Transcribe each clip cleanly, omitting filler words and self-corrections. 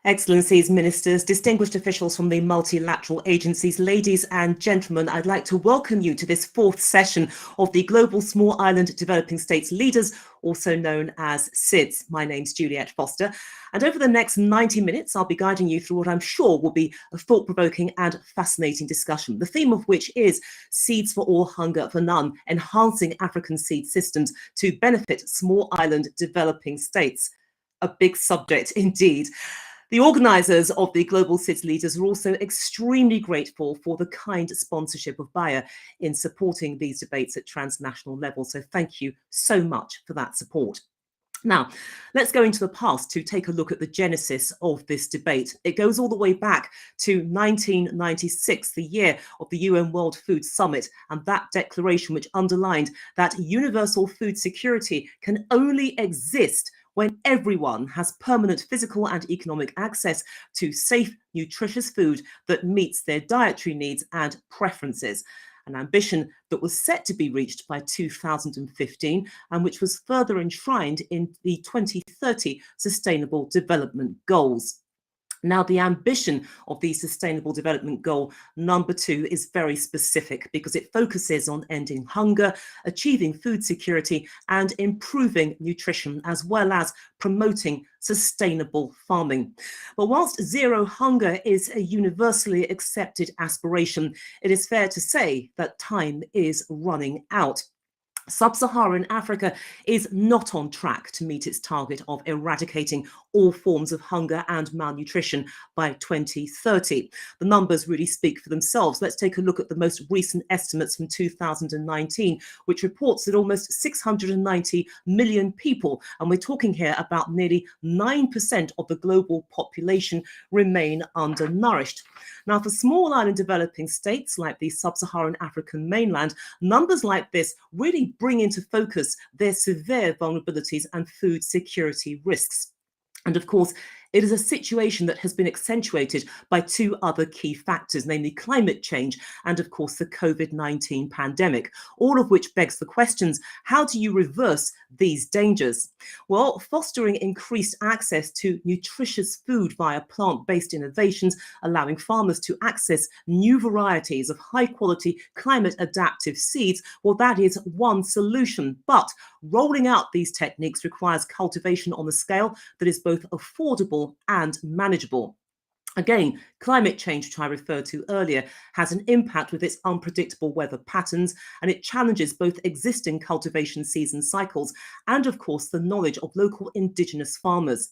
Excellencies, ministers, distinguished officials from the multilateral agencies, ladies and gentlemen, I'd like to welcome you to this fourth session of the Global Small Island Developing States Leaders, also known as SIDS. My name's Juliet Foster, and over the next 90 minutes, I'll be guiding you through what I'm sure will be a thought-provoking and fascinating discussion, the theme of which is Seeds for All, Hunger for None, enhancing African seed systems to benefit small island developing states. A big subject indeed. The organisers of the Global SIDS Leaders are also extremely grateful for the kind sponsorship of Bayer in supporting these debates at transnational level. So thank you so much for that support. Now, let's go into the past to take a look at the genesis of this debate. It goes all the way back to 1996, the year of the UN World Food Summit, and that declaration which underlined that universal food security can only exist when everyone has permanent physical and economic access to safe, nutritious food that meets their dietary needs and preferences. An ambition that was set to be reached by 2015 and which was further enshrined in the 2030 Sustainable Development Goals. Now, the ambition of the Sustainable Development Goal number 2 is very specific because it focuses on ending hunger, achieving food security, and improving nutrition, as well as promoting sustainable farming. But whilst zero hunger is a universally accepted aspiration, it is fair to say that time is running out. Sub-Saharan Africa is not on track to meet its target of eradicating all forms of hunger and malnutrition by 2030. The numbers really speak for themselves. Let's take a look at the most recent estimates from 2019, which reports that almost 690 million people, and we're talking here about nearly 9% of the global population, remain undernourished. Now, for small island developing states like the Sub-Saharan African mainland, numbers like this really bring into focus their severe vulnerabilities and food security risks. And of course, it is a situation that has been accentuated by two other key factors, namely climate change and, of course, the COVID-19 pandemic, all of which begs the questions, how do you reverse these dangers? Well, fostering increased access to nutritious food via plant-based innovations, allowing farmers to access new varieties of high-quality climate-adaptive seeds, well, that is one solution. But rolling out these techniques requires cultivation on a scale that is both affordable and manageable. Again, climate change, which I referred to earlier, has an impact with its unpredictable weather patterns, and it challenges both existing cultivation season cycles and, of course, the knowledge of local indigenous farmers.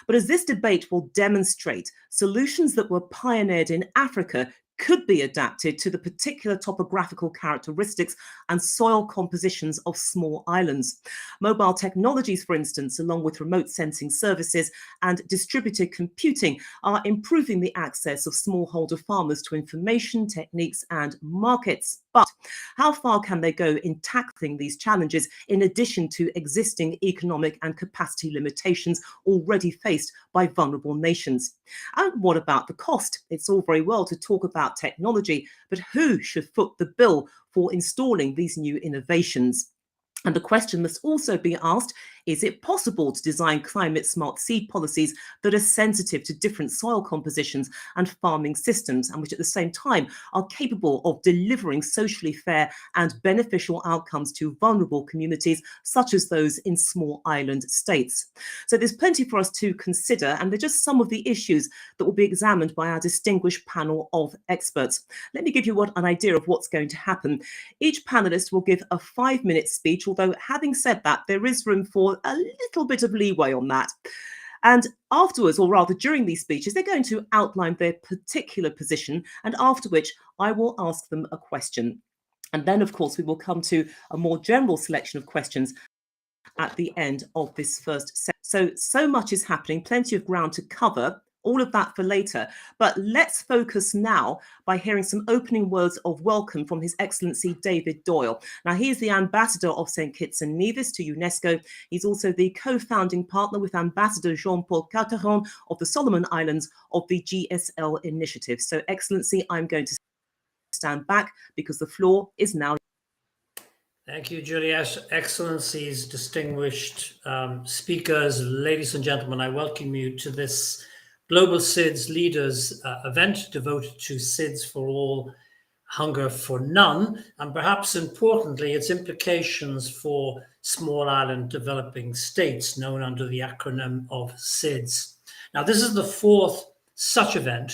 But as this debate will demonstrate, solutions that were pioneered in Africa could be adapted to the particular topographical characteristics and soil compositions of small islands. Mobile technologies, for instance, along with remote sensing services and distributed computing, are improving the access of smallholder farmers to information, techniques, and markets. But how far can they go in tackling these challenges in addition to existing economic and capacity limitations already faced by vulnerable nations? And what about the cost? It's all very well to talk about technology, but who should foot the bill for installing these new innovations? And the question must also be asked, is it possible to design climate-smart seed policies that are sensitive to different soil compositions and farming systems, and which at the same time are capable of delivering socially fair and beneficial outcomes to vulnerable communities, such as those in small island states? So there's plenty for us to consider, and they're just some of the issues that will be examined by our distinguished panel of experts. Let me give you an idea of what's going to happen. Each panelist will give a 5-minute speech, although having said that, there is room for a little bit of leeway on that. And afterwards, or rather during these speeches, they're going to outline their particular position, and after which I will ask them a question. And then, of course, we will come to a more general selection of questions at the end of this first set. So much is happening, plenty of ground to cover. All of that for later. But let's focus now by hearing some opening words of welcome from His Excellency David Doyle. Now, he is the ambassador of St. Kitts and Nevis to UNESCO. He's also the co-founding partner with Ambassador Jean-Paul Carteron of the Solomon Islands of the GSL initiative. So, Excellency, I'm going to stand back because the floor is now. Thank you, Juliet. Excellencies, distinguished speakers, ladies and gentlemen, I welcome you to this Global SIDS Leaders event devoted to SIDS for all, hunger for none, and perhaps importantly, its implications for small island developing states known under the acronym of SIDS. Now, this is the fourth such event,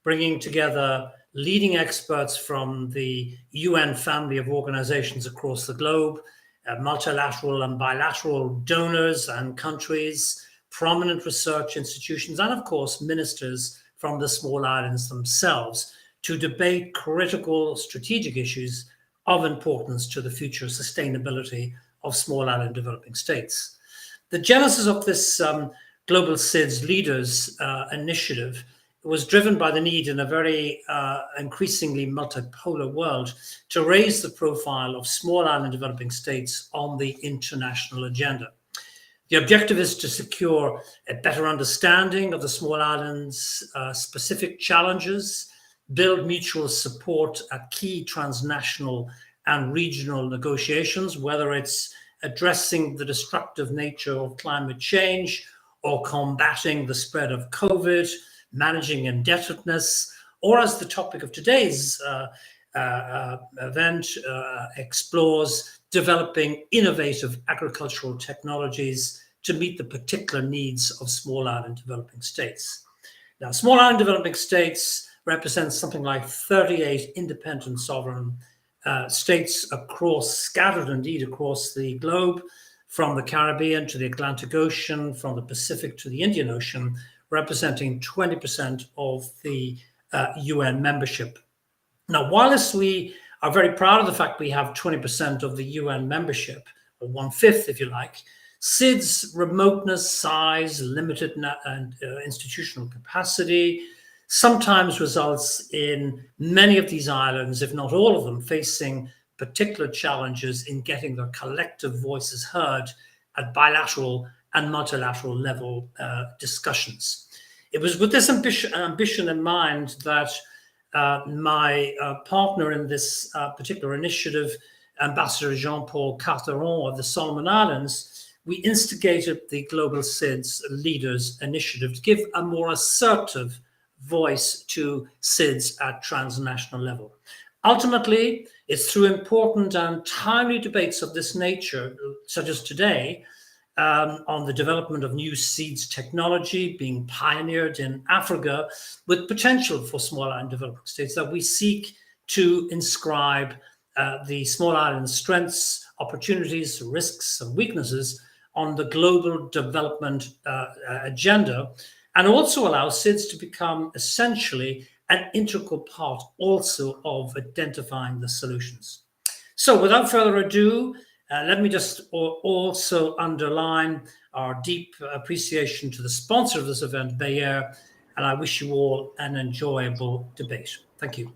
bringing together leading experts from the UN family of organizations across the globe, multilateral and bilateral donors and countries, prominent research institutions, and of course, ministers from the small islands themselves to debate critical strategic issues of importance to the future sustainability of small island developing states. The genesis of this Global SIDS Leaders initiative was driven by the need in a very increasingly multipolar world to raise the profile of small island developing states on the international agenda. The objective is to secure a better understanding of the small islands' specific challenges, build mutual support at key transnational and regional negotiations, whether it's addressing the destructive nature of climate change or combating the spread of COVID, managing indebtedness, or as the topic of today's event explores, developing innovative agricultural technologies to meet the particular needs of small island developing states. Now, small island developing states represents something like 38 independent sovereign states scattered indeed across the globe, from the Caribbean to the Atlantic Ocean, from the Pacific to the Indian Ocean, representing 20% of the UN membership. Now, whilst we are very proud of the fact we have 20% of the UN membership, or 1/5 if you like, SIDS' remoteness, size, limited institutional capacity, sometimes results in many of these islands, if not all of them, facing particular challenges in getting their collective voices heard at bilateral and multilateral level discussions. It was with this ambition in mind that my partner in this particular initiative, Ambassador Jean-Paul Carteron of the Solomon Islands, we instigated the Global SIDS Leaders Initiative to give a more assertive voice to SIDS at transnational level. Ultimately, it's through important and timely debates of this nature, such as today, on the development of new SIDS technology being pioneered in Africa with potential for small island developing states, that we seek to inscribe the small island strengths, opportunities, risks, and weaknesses on the global development agenda, and also allow SIDS to become essentially an integral part also of identifying the solutions. So without further ado, let me just also underline our deep appreciation to the sponsor of this event, Bayer, and I wish you all an enjoyable debate. Thank you.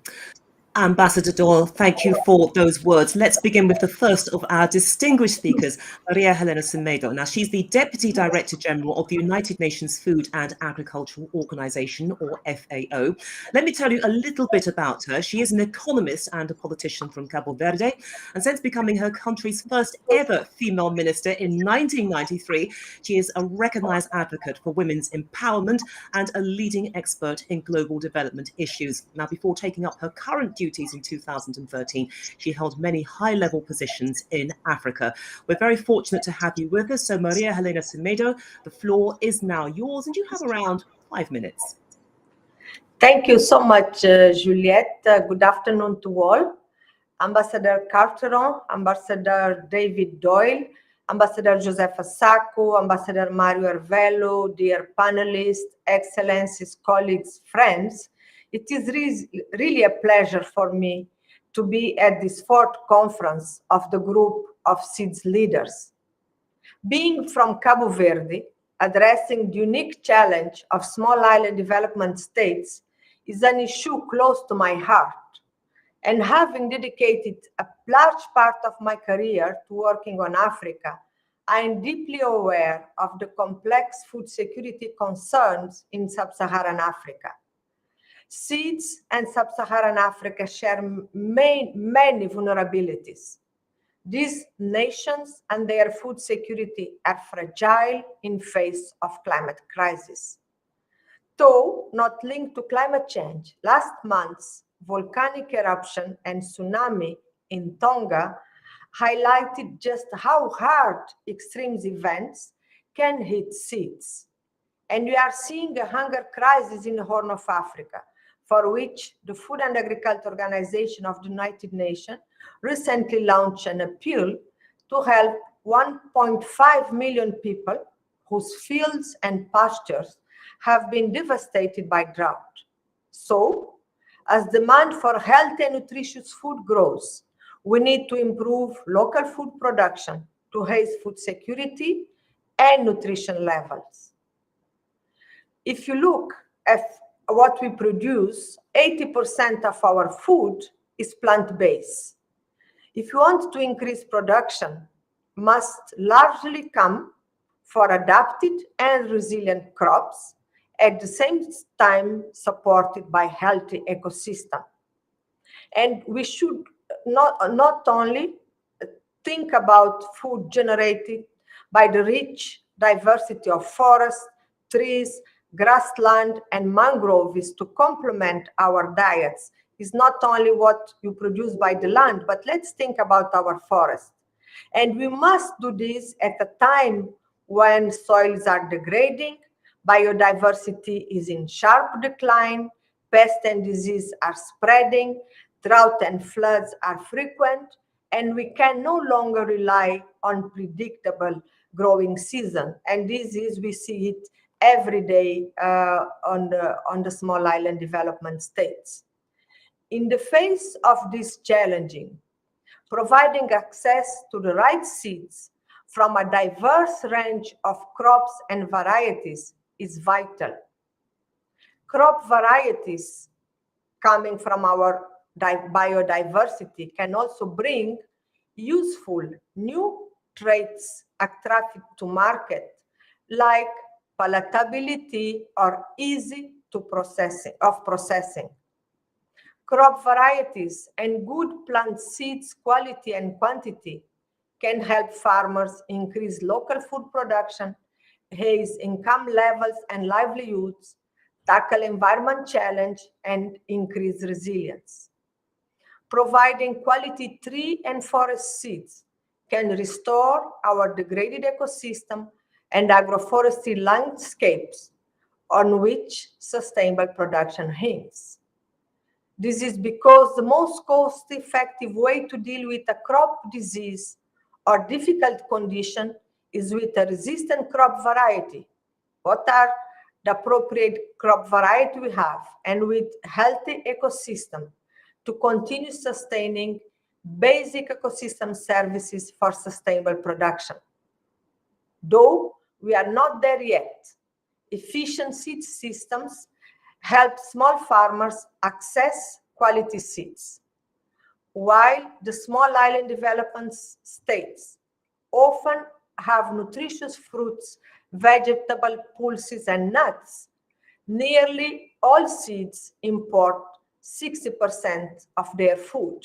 Ambassador Doyle, thank you for those words. Let's begin with the first of our distinguished speakers, Maria Helena Semedo. Now, she's the Deputy Director General of the United Nations Food and Agricultural Organization, or FAO. Let me tell you a little bit about her. She is an economist and a politician from Cabo Verde, and since becoming her country's first ever female minister in 1993, she is a recognized advocate for women's empowerment and a leading expert in global development issues. Now, before taking up her current duties in 2013, she held many high-level positions in Africa. We're very fortunate to have you with us. So Maria Helena Semedo, the floor is now yours, and you have around 5 minutes. Thank you so much, Juliette. Good afternoon to all. Ambassador Carteron, Ambassador David Doyle, Ambassador Josefa Sacco, Ambassador Mario Arvello, dear panelists, excellencies, colleagues, friends, it is really a pleasure for me to be at this fourth conference of the group of SIDS leaders. Being from Cabo Verde, addressing the unique challenge of small island development states is an issue close to my heart. And having dedicated a large part of my career to working on Africa, I am deeply aware of the complex food security concerns in sub-Saharan Africa. SIDS and sub-Saharan Africa share many vulnerabilities. These nations and their food security are fragile in face of climate crisis. though not linked to climate change. Last month's volcanic eruption and tsunami in Tonga highlighted just how hard extreme events can hit seeds. And we are seeing a hunger crisis in the Horn of Africa, for which the Food and Agriculture Organization of the United Nations recently launched an appeal to help 1.5 million people whose fields and pastures have been devastated by drought. So, as demand for healthy and nutritious food grows, we need to improve local food production to raise food security and nutrition levels. If you look at what we produce, 80% of our food is plant-based. If you want to increase production, must largely come for adapted and resilient crops, at the same time supported by healthy ecosystem. And we should not only think about food generated by the rich diversity of forests, trees, grassland, and mangroves to complement our diets. Is not only what you produce by the land, but let's think about our forests. And we must do this at a time when soils are degrading, biodiversity is in sharp decline, pests and disease are spreading, drought and floods are frequent, and we can no longer rely on predictable growing season. And this is, we see it every day on the small island development states. In the face of this challenging, providing access to the right seeds from a diverse range of crops and varieties is vital. Crop varieties coming from our biodiversity can also bring useful new traits attractive to market, like palatability or easy to processing. Crop varieties and good plant seeds quality and quantity can help farmers increase local food production, raise income levels and livelihoods, tackle environment challenge, and increase resilience. Providing quality tree and forest seeds can restore our degraded ecosystem and agroforestry landscapes on which sustainable production hangs. This is because the most cost-effective way to deal with a crop disease or difficult condition is with a resistant crop variety. What are the appropriate crop variety we have, and with healthy ecosystem to continue sustaining basic ecosystem services for sustainable production. Though we are not there yet, efficient seed systems help small farmers access quality seeds. While the small island development states often have nutritious fruits, vegetable pulses, and nuts, nearly all seeds import 60% of their food.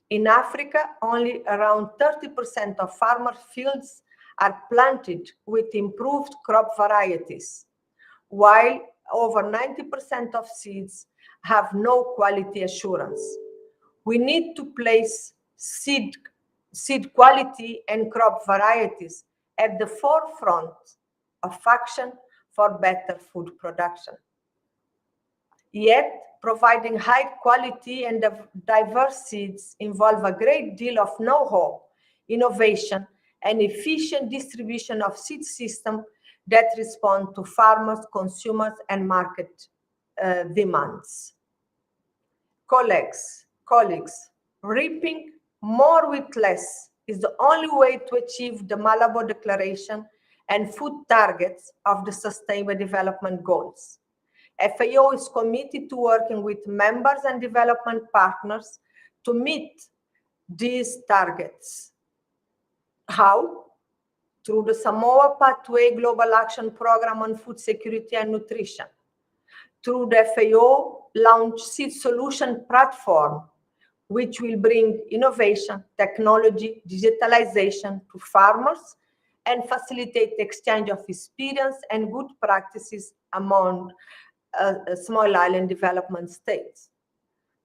In Africa, only around 30% of farmer fields are planted with improved crop varieties, while over 90% of seeds have no quality assurance. We need to place seed quality and crop varieties at the forefront of action for better food production. Yet, providing high quality and diverse seeds involve a great deal of know-how, innovation, and efficient distribution of seed systems that respond to farmers, consumers, and market demands. Colleagues, reaping more with less is the only way to achieve the Malabo Declaration and food targets of the Sustainable Development Goals. FAO is committed to working with members and development partners to meet these targets. How? Through the Samoa Pathway Global Action Program on Food Security and Nutrition, through the FAO launched Seed Solution Platform, which will bring innovation, technology, digitalization to farmers and facilitate the exchange of experience and good practices among small island development states,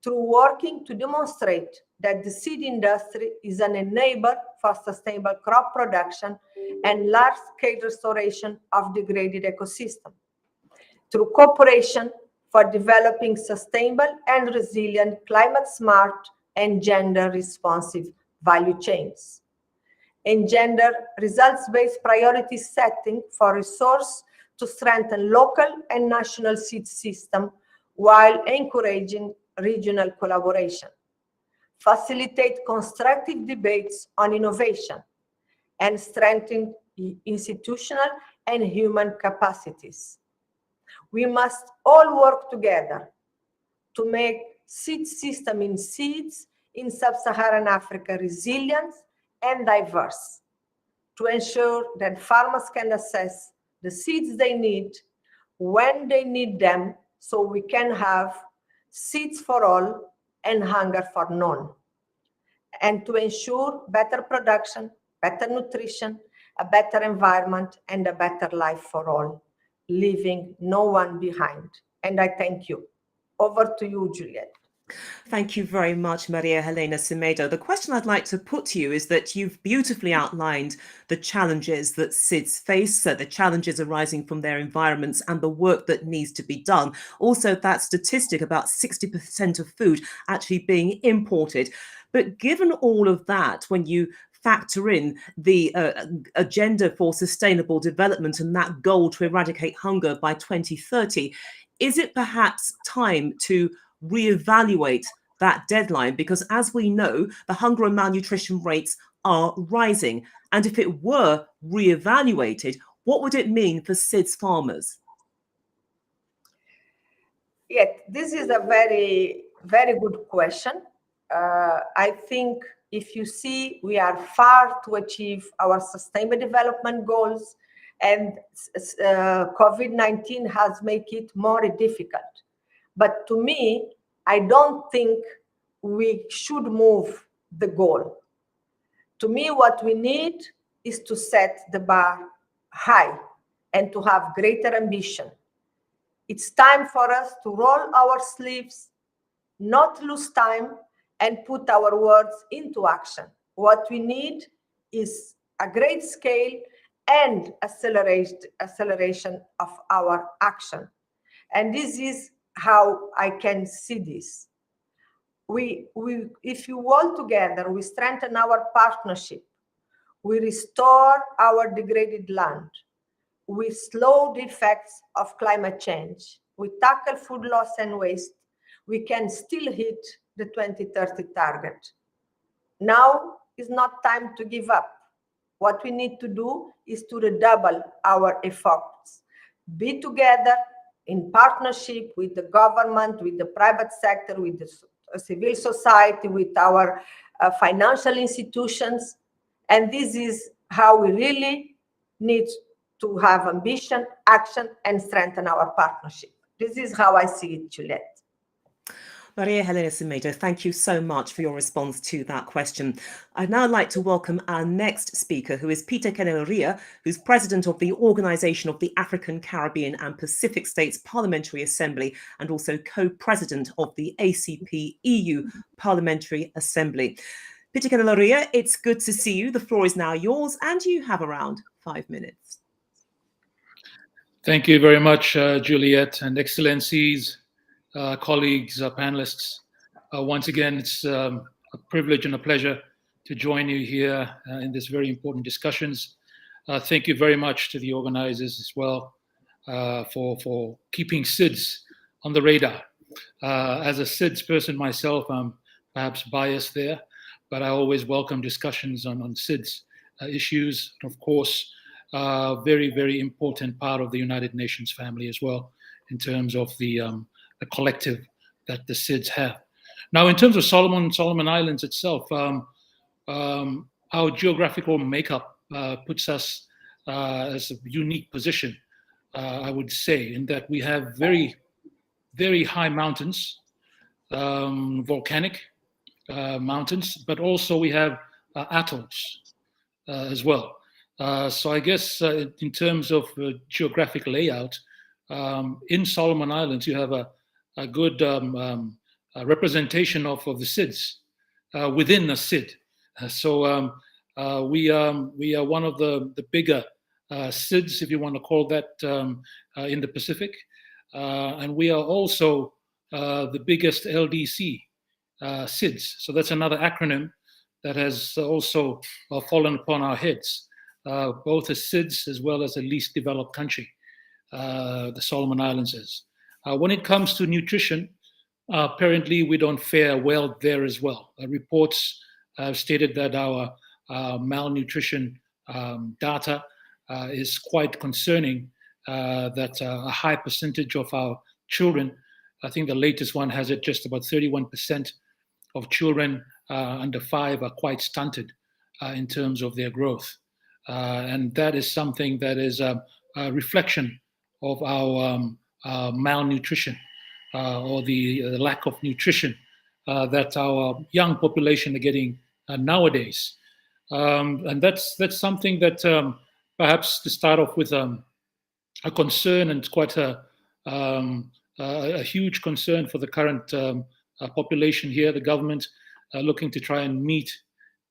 through working to demonstrate that the seed industry is an enabler for sustainable crop production and large-scale restoration of degraded ecosystem, through cooperation for developing sustainable and resilient, climate-smart and gender-responsive value chains, engender results-based priority setting for resource to strengthen local and national seed system while encouraging regional collaboration, facilitate constructive debates on innovation, and strengthen institutional and human capacities. We must all work together to make seed system in seeds in sub-Saharan Africa resilient and diverse, to ensure that farmers can access the seeds they need when they need them, so we can have seeds for all and hunger for none, and to ensure better production, better nutrition, a better environment, and a better life for all, leaving no one behind. And I thank you. Over to you, Juliet. Thank you very much, Maria Helena Semedo. The question I'd like to put to you is that you've beautifully outlined the challenges that SIDS face, the challenges arising from their environments and the work that needs to be done. Also, that statistic about 60% of food actually being imported. But given all of that, when you factor in the agenda for sustainable development and that goal to eradicate hunger by 2030, is it perhaps time to reevaluate that deadline? Because as we know, the hunger and malnutrition rates are rising. And if it were reevaluated, what would it mean for SIDS farmers? Yeah, this is a very, very good question. I think if you see, we are far to achieve our sustainable development goals, and COVID-19 has made it more difficult. But to me, I don't think we should move the goal. To me, what we need is to set the bar high and to have greater ambition. It's time for us to roll our sleeves, not lose time, and put our words into action. What we need is a great scale and acceleration of our action. And this is how I can see this. If you all together, we strengthen our partnership, we restore our degraded land, we slow the effects of climate change, we tackle food loss and waste, we can still hit the 2030 target. Now is not time to give up. What we need to do is to redouble our efforts. Be together in partnership with the government, with the private sector, with the civil society, with our financial institutions. And this is how we really need to have ambition, action, and strengthen our partnership. This is how I see it, Juliet. Maria Helena Semedo, thank you so much for your response to that question. I'd now like to welcome our next speaker, who is Peter Kenelo-Ria, who's president of the Organization of the African, Caribbean and Pacific States Parliamentary Assembly and also co-president of the ACP EU Parliamentary Assembly. Peter Kenelo-Ria, it's good to see you. The floor is now yours, and you have around 5 minutes. Thank you very much, Juliet and Excellencies, colleagues, panelists. Once again, it's a privilege and a pleasure to join you here in this very important discussions. Thank you very much to the organizers as well for keeping SIDS on the radar. As a SIDS person myself, I'm perhaps biased there, but I always welcome discussions on SIDS issues. Of course, very, very important part of the United Nations family as well, in terms of the collective that the SIDS have. Now, in terms of Solomon Islands itself, our geographical makeup puts us as a unique position, I would say, in that we have very, very high mountains, volcanic mountains, but also we have atolls as well. So I guess in terms of geographic layout, in Solomon Islands, you have a good representation of the SIDS within a SID. So we are one of the bigger SIDS, if you want to call that, in the Pacific. And we are also the biggest LDC SIDS. So that's another acronym that has also fallen upon our heads, both as SIDS as well as a least developed country, the Solomon Islands is. When it comes to nutrition, apparently we don't fare well there as well. Reports have stated that our malnutrition data is quite concerning, that a high percentage of our children, I think the latest one has it just about 31% of children under 5 are quite stunted in terms of their growth. And that is something that is a reflection of our malnutrition or the lack of nutrition that our young population are getting nowadays. And that's something that perhaps to start off with a concern, and quite a huge concern for the current population here, the government looking to try and meet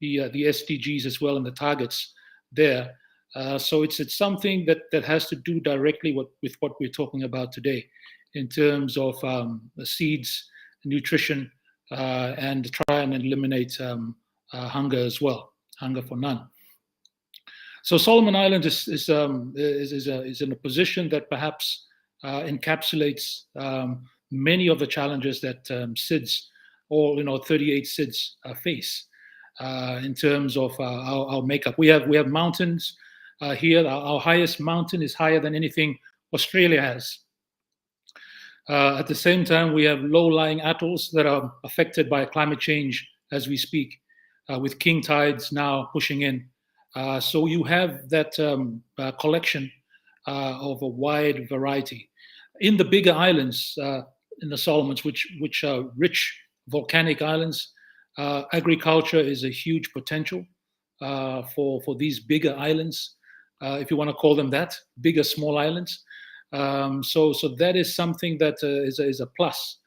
the SDGs as well and the targets there. So it's something that has to do directly with what we're talking about today in terms of the seeds, nutrition, and try and eliminate hunger as well, hunger for none. So Solomon Islands is in a position that perhaps encapsulates many of the challenges that SIDS, all 38 SIDS face in terms of our makeup. We have mountains here. Our highest mountain is higher than anything Australia has. At the same time, we have low-lying atolls that are affected by climate change as we speak, with king tides now pushing in. So you have that collection of a wide variety. In the bigger islands, in the Solomons, which are rich volcanic islands, agriculture is a huge potential for these bigger islands, if you want to call them that, bigger small islands. So that is something that is a plus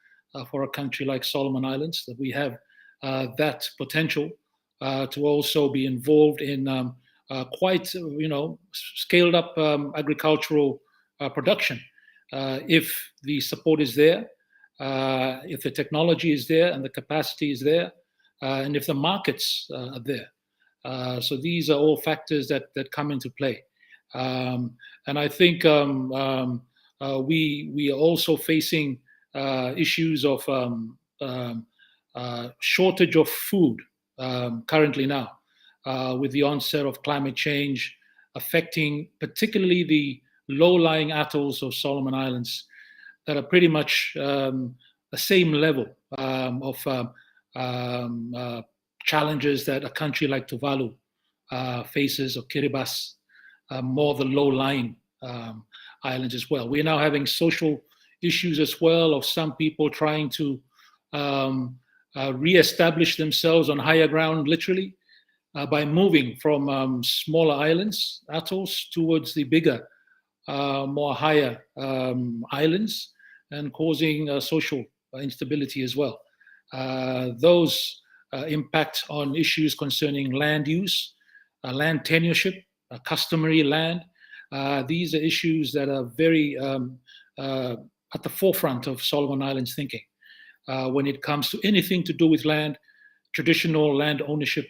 for a country like Solomon Islands, that we have that potential to also be involved in quite scaled up agricultural production, if the support is there, if the technology is there and the capacity is there, and if the markets are there. So these are all factors that come into play. And I think we are also facing issues of shortage of food currently now, with the onset of climate change affecting particularly the low-lying atolls of Solomon Islands that are pretty much the same level of challenges that a country like Tuvalu faces, or Kiribati, more the low-lying islands as well. We're now having social issues as well, of some people trying to re-establish themselves on higher ground, literally, by moving from smaller islands, atolls, towards the bigger, more higher islands, and causing social instability as well. Those impact on issues concerning land use, land tenureship, customary land. These are issues that are very at the forefront of Solomon Islands thinking when it comes to anything to do with land, traditional land ownership,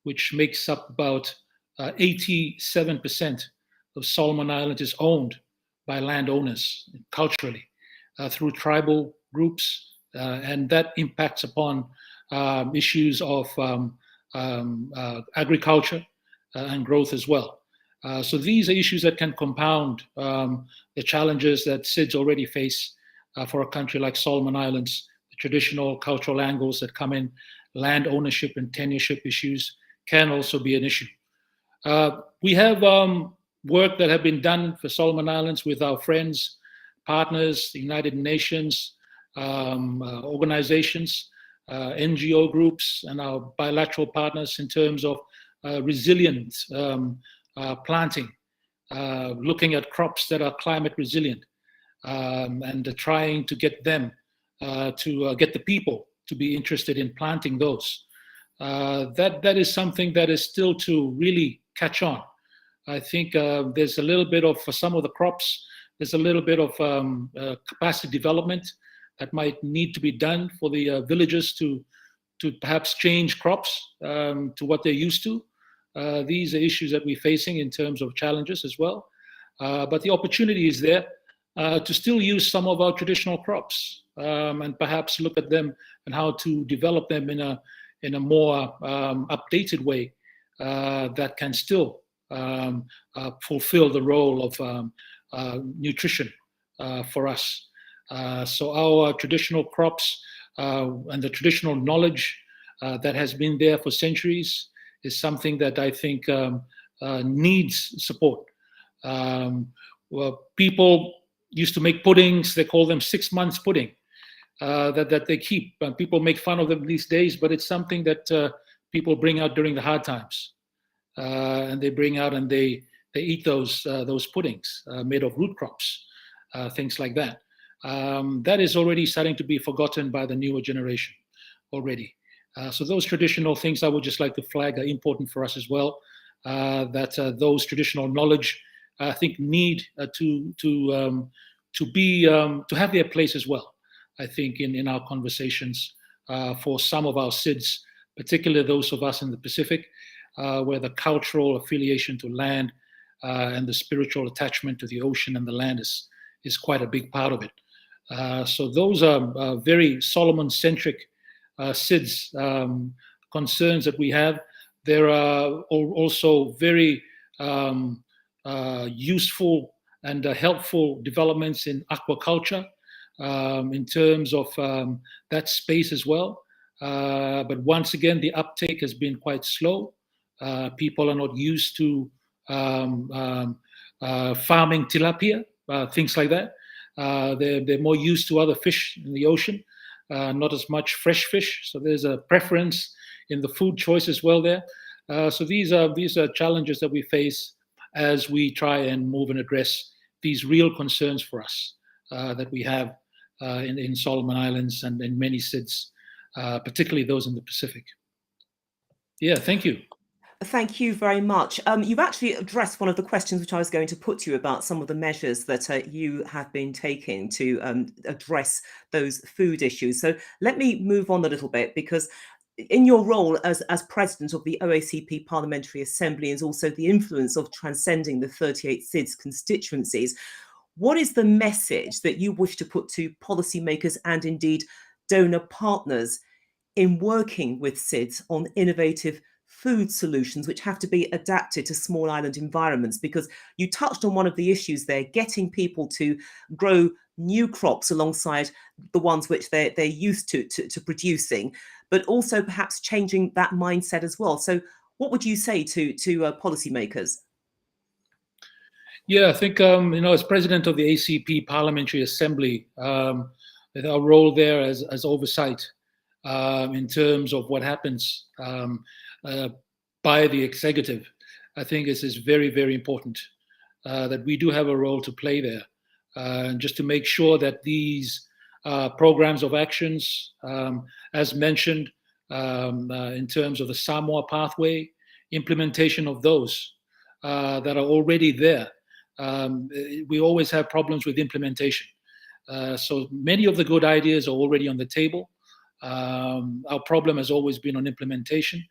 which makes up about 87% of Solomon Islands is owned by landowners culturally through tribal groups, and that impacts upon issues of agriculture and growth as well. So these are issues that can compound the challenges that SIDS already face for a country like Solomon Islands. The traditional cultural angles that come in, land ownership and tenureship issues can also be an issue. We have work that have been done for Solomon Islands with our friends, partners, the United Nations, organizations, NGO groups, and our bilateral partners in terms of resilient planting, looking at crops that are climate resilient, and trying to get them to get the people to be interested in planting those. That is something that is still to really catch on. I think there's a little bit of, for some of the crops, there's a little bit of capacity development that might need to be done for the villagers to perhaps change crops to what they're used to. These are issues that we're facing in terms of challenges as well. But the opportunity is there to still use some of our traditional crops and perhaps look at them and how to develop them in a more updated way that can still fulfill the role of nutrition for us. So our traditional crops and the traditional knowledge that has been there for centuries is something that I think needs support. Well, people used to make puddings, they call them 6 months pudding, that they keep. People make fun of them these days, but it's something that people bring out during the hard times. And they bring out and they eat those puddings made of root crops, things like that. That is already starting to be forgotten by the newer generation already. So those traditional things I would just like to flag are important for us as well. That those traditional knowledge, I think, need to have their place as well. I think in our conversations for some of our SIDS, particularly those of us in the Pacific, where the cultural affiliation to land and the spiritual attachment to the ocean and the land is quite a big part of it. So those are very Solomon-centric SIDS concerns that we have. There are also very useful and helpful developments in aquaculture in terms of that space as well. But once again, the uptake has been quite slow. People are not used to farming tilapia, things like that. They're more used to other fish in the ocean, not as much fresh fish. So there's a preference in the food choice as well there. So these are challenges that we face as we try and move and address these real concerns for us that we have in Solomon Islands and in many SIDS, particularly those in the Pacific. Yeah, thank you. Thank you very much. You've actually addressed one of the questions which I was going to put to you about some of the measures that you have been taking to address those food issues. So let me move on a little bit, because in your role as president of the OACP Parliamentary Assembly is also the influence of transcending the 38 SIDS constituencies. What is the message that you wish to put to policymakers and indeed donor partners in working with SIDS on innovative food solutions which have to be adapted to small island environments? Because you touched on one of the issues there, getting people to grow new crops alongside the ones which they're used to producing, but also perhaps changing that mindset as well. So what would you say to policymakers? Yeah, I think, as president of the ACP Parliamentary Assembly, with our role there as oversight in terms of what happens by the executive, I think this is very, very important that we do have a role to play there, just to make sure that these programs of actions, as mentioned, in terms of the Samoa pathway, implementation of those that are already there. We always have problems with implementation. So many of the good ideas are already on the table. Our problem has always been on implementation.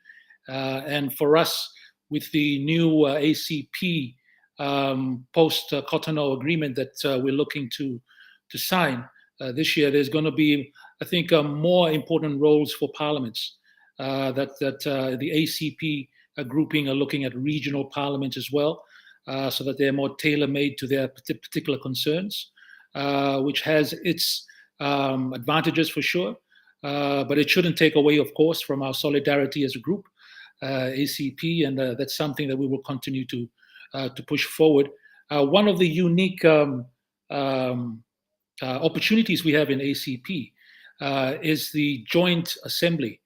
And for us, with the new ACP post-Cotonou agreement that we're looking to sign this year, there's going to be, I think, more important roles for parliaments. That the ACP grouping are looking at regional parliaments as well, so that they're more tailor-made to their particular concerns, which has its advantages for sure. But it shouldn't take away, of course, from our solidarity as a group, ACP, and that's something that we will continue to push forward. One of the unique opportunities we have in ACP is the joint assembly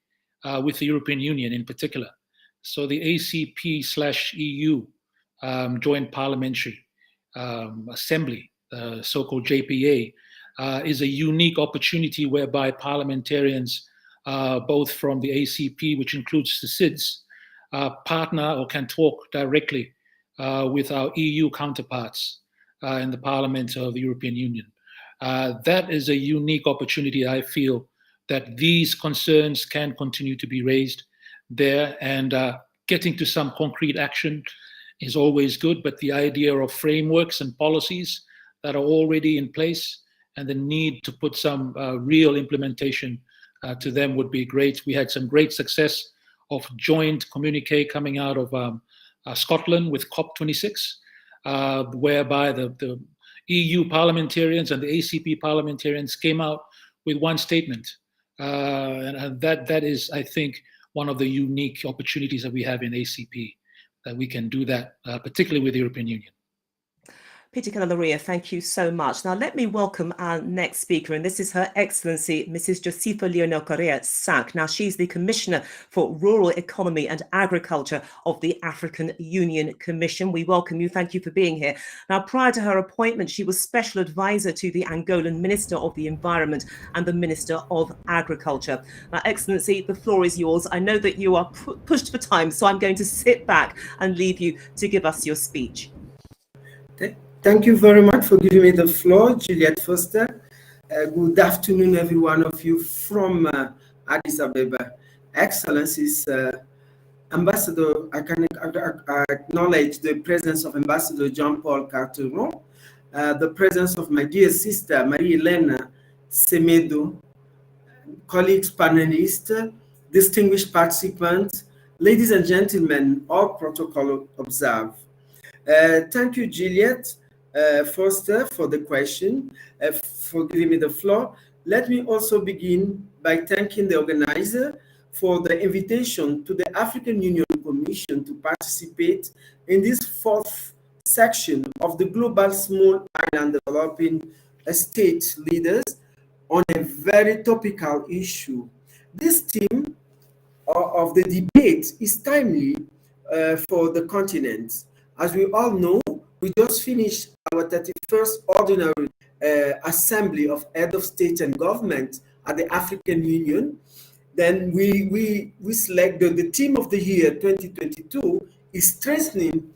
with the European Union in particular. So the ACP/EU Joint Parliamentary Assembly, so-called JPA, is a unique opportunity whereby parliamentarians, both from the ACP, which includes the SIDS, partner or can talk directly with our EU counterparts in the Parliament of the European Union. That is a unique opportunity, I feel, that these concerns can continue to be raised there, and getting to some concrete action is always good, but the idea of frameworks and policies that are already in place and the need to put some real implementation to them would be great. We had some great success of joint communique coming out of Scotland with COP26, whereby the EU parliamentarians and the ACP parliamentarians came out with one statement. And that is, I think, one of the unique opportunities that we have in ACP, that we can do that, particularly with the European Union. Peter Calalaria, thank you so much. Now, let me welcome our next speaker, and this is Her Excellency, Mrs. Josefa Leonel Correa Sack. Now, she's the Commissioner for Rural Economy and Agriculture of the African Union Commission. We welcome you. Thank you for being here. Now, prior to her appointment, she was Special Advisor to the Angolan Minister of the Environment and the Minister of Agriculture. Now, Excellency, the floor is yours. I know that you are pushed for time, so I'm going to sit back and leave you to give us your speech. Thank you very much for giving me the floor, Juliet Foster. Good afternoon, every one of you from Addis Ababa. Excellencies, Ambassador, I can acknowledge the presence of Ambassador Jean-Paul Carteron, the presence of my dear sister, Marie-Hélène Semedo, colleagues, panelists, distinguished participants, ladies and gentlemen, all protocol observed. Thank you, Juliet Foster, for the question, for giving me the floor. Let me also begin by thanking the organizer for the invitation to the African Union Commission to participate in this fourth section of the Global Small Island Developing State Leaders on a very topical issue. This theme of the debate is timely for the continent. As we all know, we just finished our 31st Ordinary Assembly of Head of State and Government at the African Union. Then we selected the theme of the year 2022 is strengthening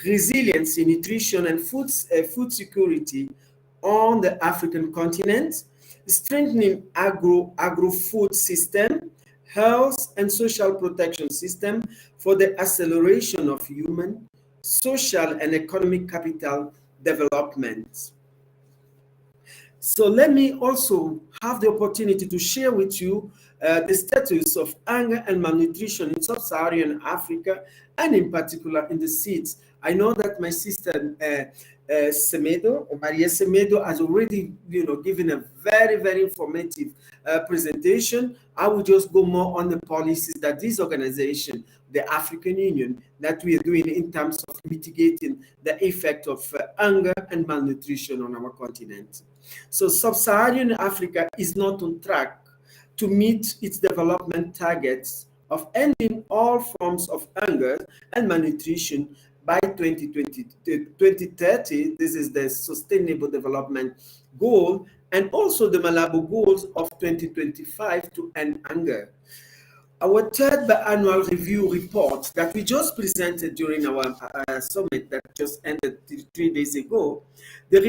resilience in nutrition and food security on the African continent, strengthening agro-food system, health and social protection system for the acceleration of human, social and economic capital development. So let me also have the opportunity to share with you the status of hunger and malnutrition in sub-Saharan Africa, and in particular in the SIDS. I know that my sister Semedo, Maria Semedo, has already given a very, very informative presentation. I will just go more on the policies that this organization, the African Union, that we are doing in terms of mitigating the effect of hunger and malnutrition on our continent. So sub-Saharan Africa is not on track to meet its development targets of ending all forms of hunger and malnutrition by 2030. This is the Sustainable Development Goal, and also the Malabo Goals of 2025 to end hunger. Our third biannual review report that we just presented during our summit that just ended 3 days ago, this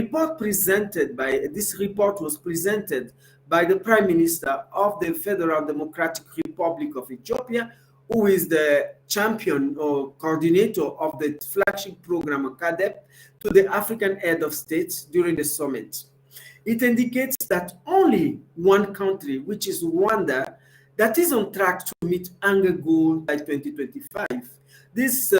report was presented by the Prime Minister of the Federal Democratic Republic of Ethiopia, who is the champion or coordinator of the flagship program CADEP, to the African head of states during the summit. It indicates that only one country, which is Rwanda, that is on track to meet hunger goal by 2025. This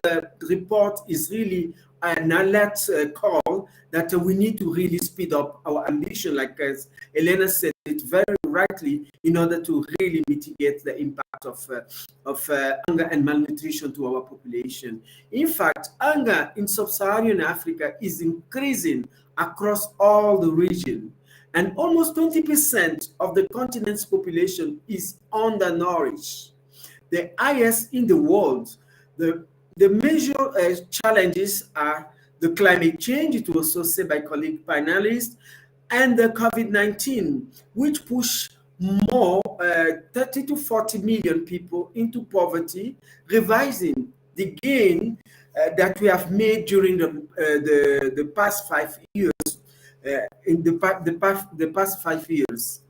report is really an alert call that we need to really speed up our ambition, like as Elena said it very rightly, in order to really mitigate the impact of hunger and malnutrition to our population. In fact, hunger in sub-Saharan Africa is increasing across all the region, and almost 20% of the continent's population is undernourished, the highest in the world. The The major challenges are the climate change, it was also said by colleague panelists, and the COVID-19, which push more 30 to 40 million people into poverty, revising the gain that we have made during the past 5 years, in the past 5 years.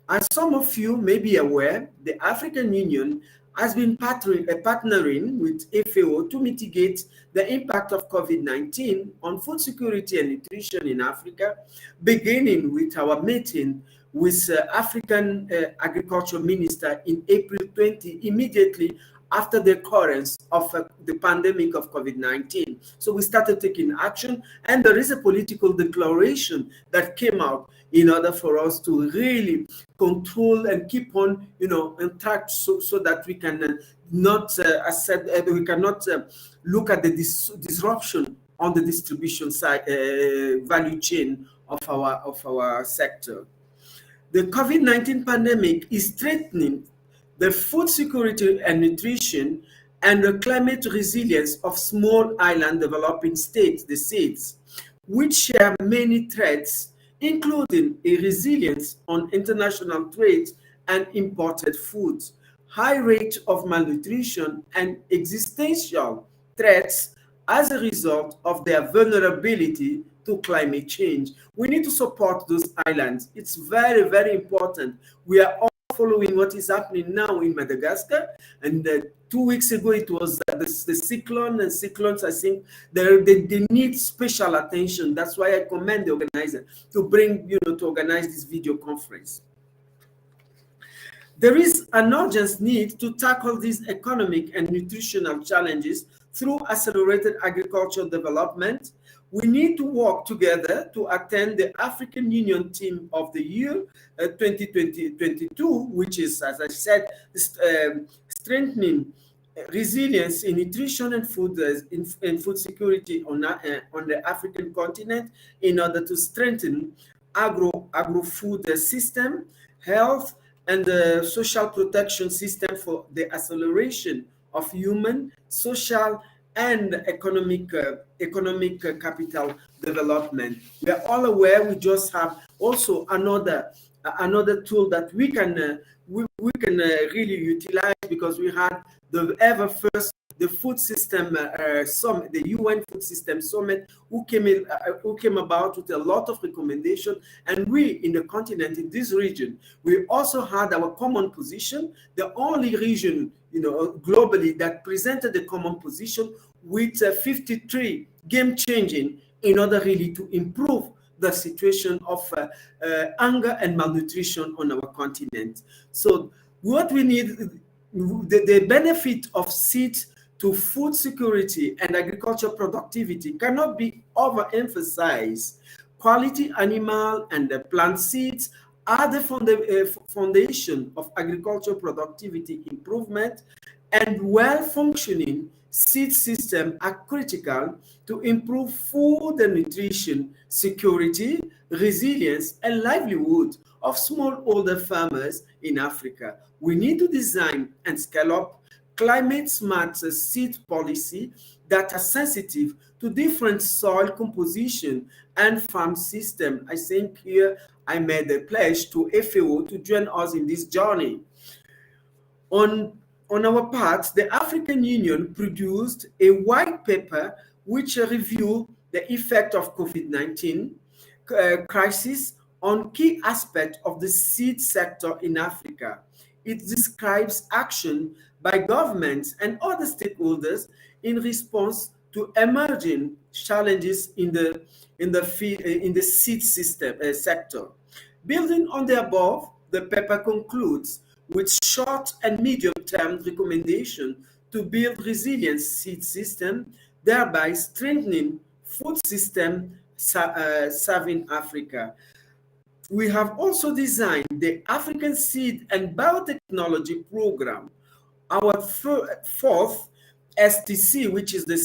As some of you may be aware, the African Union has been partnering with FAO to mitigate the impact of COVID-19 on food security and nutrition in Africa, beginning with our meeting with African Agriculture Minister in April 20, immediately after the occurrence of the pandemic of COVID-19. So we started taking action, and there is a political declaration that came out in order for us to really control and keep on, intact, so that we can not accept, we cannot look at the disruption on the distribution side, value chain of our sector. The COVID-19 pandemic is threatening the food security and nutrition and the climate resilience of small island developing states, the SADS, which share many threats, including a resilience on international trade and imported foods, high rate of malnutrition, and existential threats as a result of their vulnerability to climate change. We need to support those islands. It's very, very important. We are all following what is happening now in Madagascar, and 2 weeks ago it was the cyclone, and cyclones, I think they need special attention. That's why I commend the organizer to bring, to organize this video conference. There is an urgent need to tackle these economic and nutritional challenges through accelerated agricultural development. We need to work together to attend the African Union Team of the Year 2022, which is, as I said, strengthening resilience in nutrition and food security on the African continent in order to strengthen agro-food system, health, and the social protection system for the acceleration of human, social, and economic capital development. We are all aware we just have also another tool that we can really utilize, because we had the food system summit, the UN Food System Summit, who came about with a lot of recommendations, and we in the continent, in this region, we also had our common position, the only region globally that presented the common position with 53 game changing in order really to improve the situation of hunger and malnutrition on our continent. So what we need, the benefit of seed to food security and agriculture productivity cannot be overemphasized. Quality animal and the plant seeds are the foundation of agriculture productivity improvement, and well-functioning seed systems are critical to improve food and nutrition security, resilience, and livelihood of smallholder farmers in Africa. We need to design and scale up climate-smart seed policy that are sensitive to different soil composition and farm system. I think here I made a pledge to FAO to join us in this journey. On our part, the African Union produced a white paper which reviewed the effect of COVID-19 crisis on key aspects of the seed sector in Africa. It describes action by governments and other stakeholders in response to emerging challenges in the seed system sector. Building on the above, the paper concludes with short and medium-term recommendations to build resilient seed system, thereby strengthening food system serving Africa. We have also designed the African Seed and Biotechnology Program, our fourth STC, which is the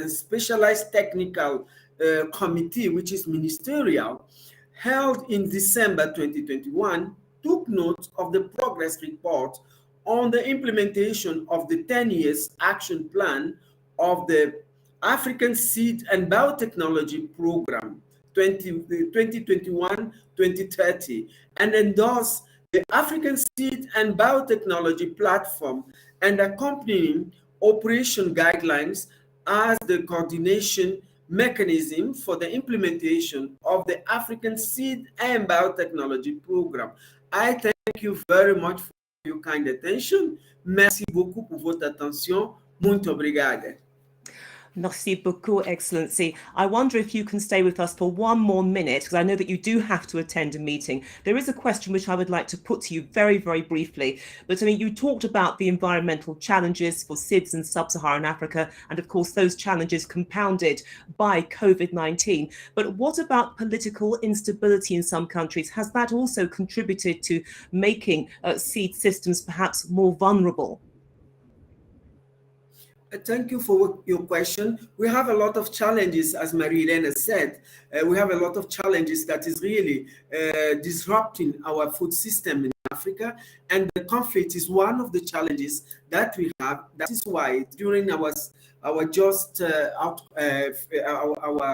Specialized Technical Committee, which is ministerial, held in December 2021, took note of the progress report on the implementation of the 10 years action plan of the African Seed and Biotechnology Program 2021-2030 and endorse the African Seed and Biotechnology Platform and accompanying operation guidelines as the coordination mechanism for the implementation of the African Seed and Biotechnology Program. I thank you very much for your kind attention. Merci beaucoup pour votre attention. Muito obrigada. Merci beaucoup, Excellency. I wonder if you can stay with us for one more minute, because I know that you do have to attend a meeting. There is a question which I would like to put to you very, very briefly. But I mean, you talked about the environmental challenges for SIDS in sub-Saharan Africa, and of course, those challenges compounded by COVID-19. But what about political instability in some countries? Has that also contributed to making seed systems perhaps more vulnerable? Thank you for your question. We have a lot of challenges, as Marie-Hélène said. We have a lot of challenges that is really disrupting our food system in Africa, and the conflict is one of the challenges that we have. That is why during our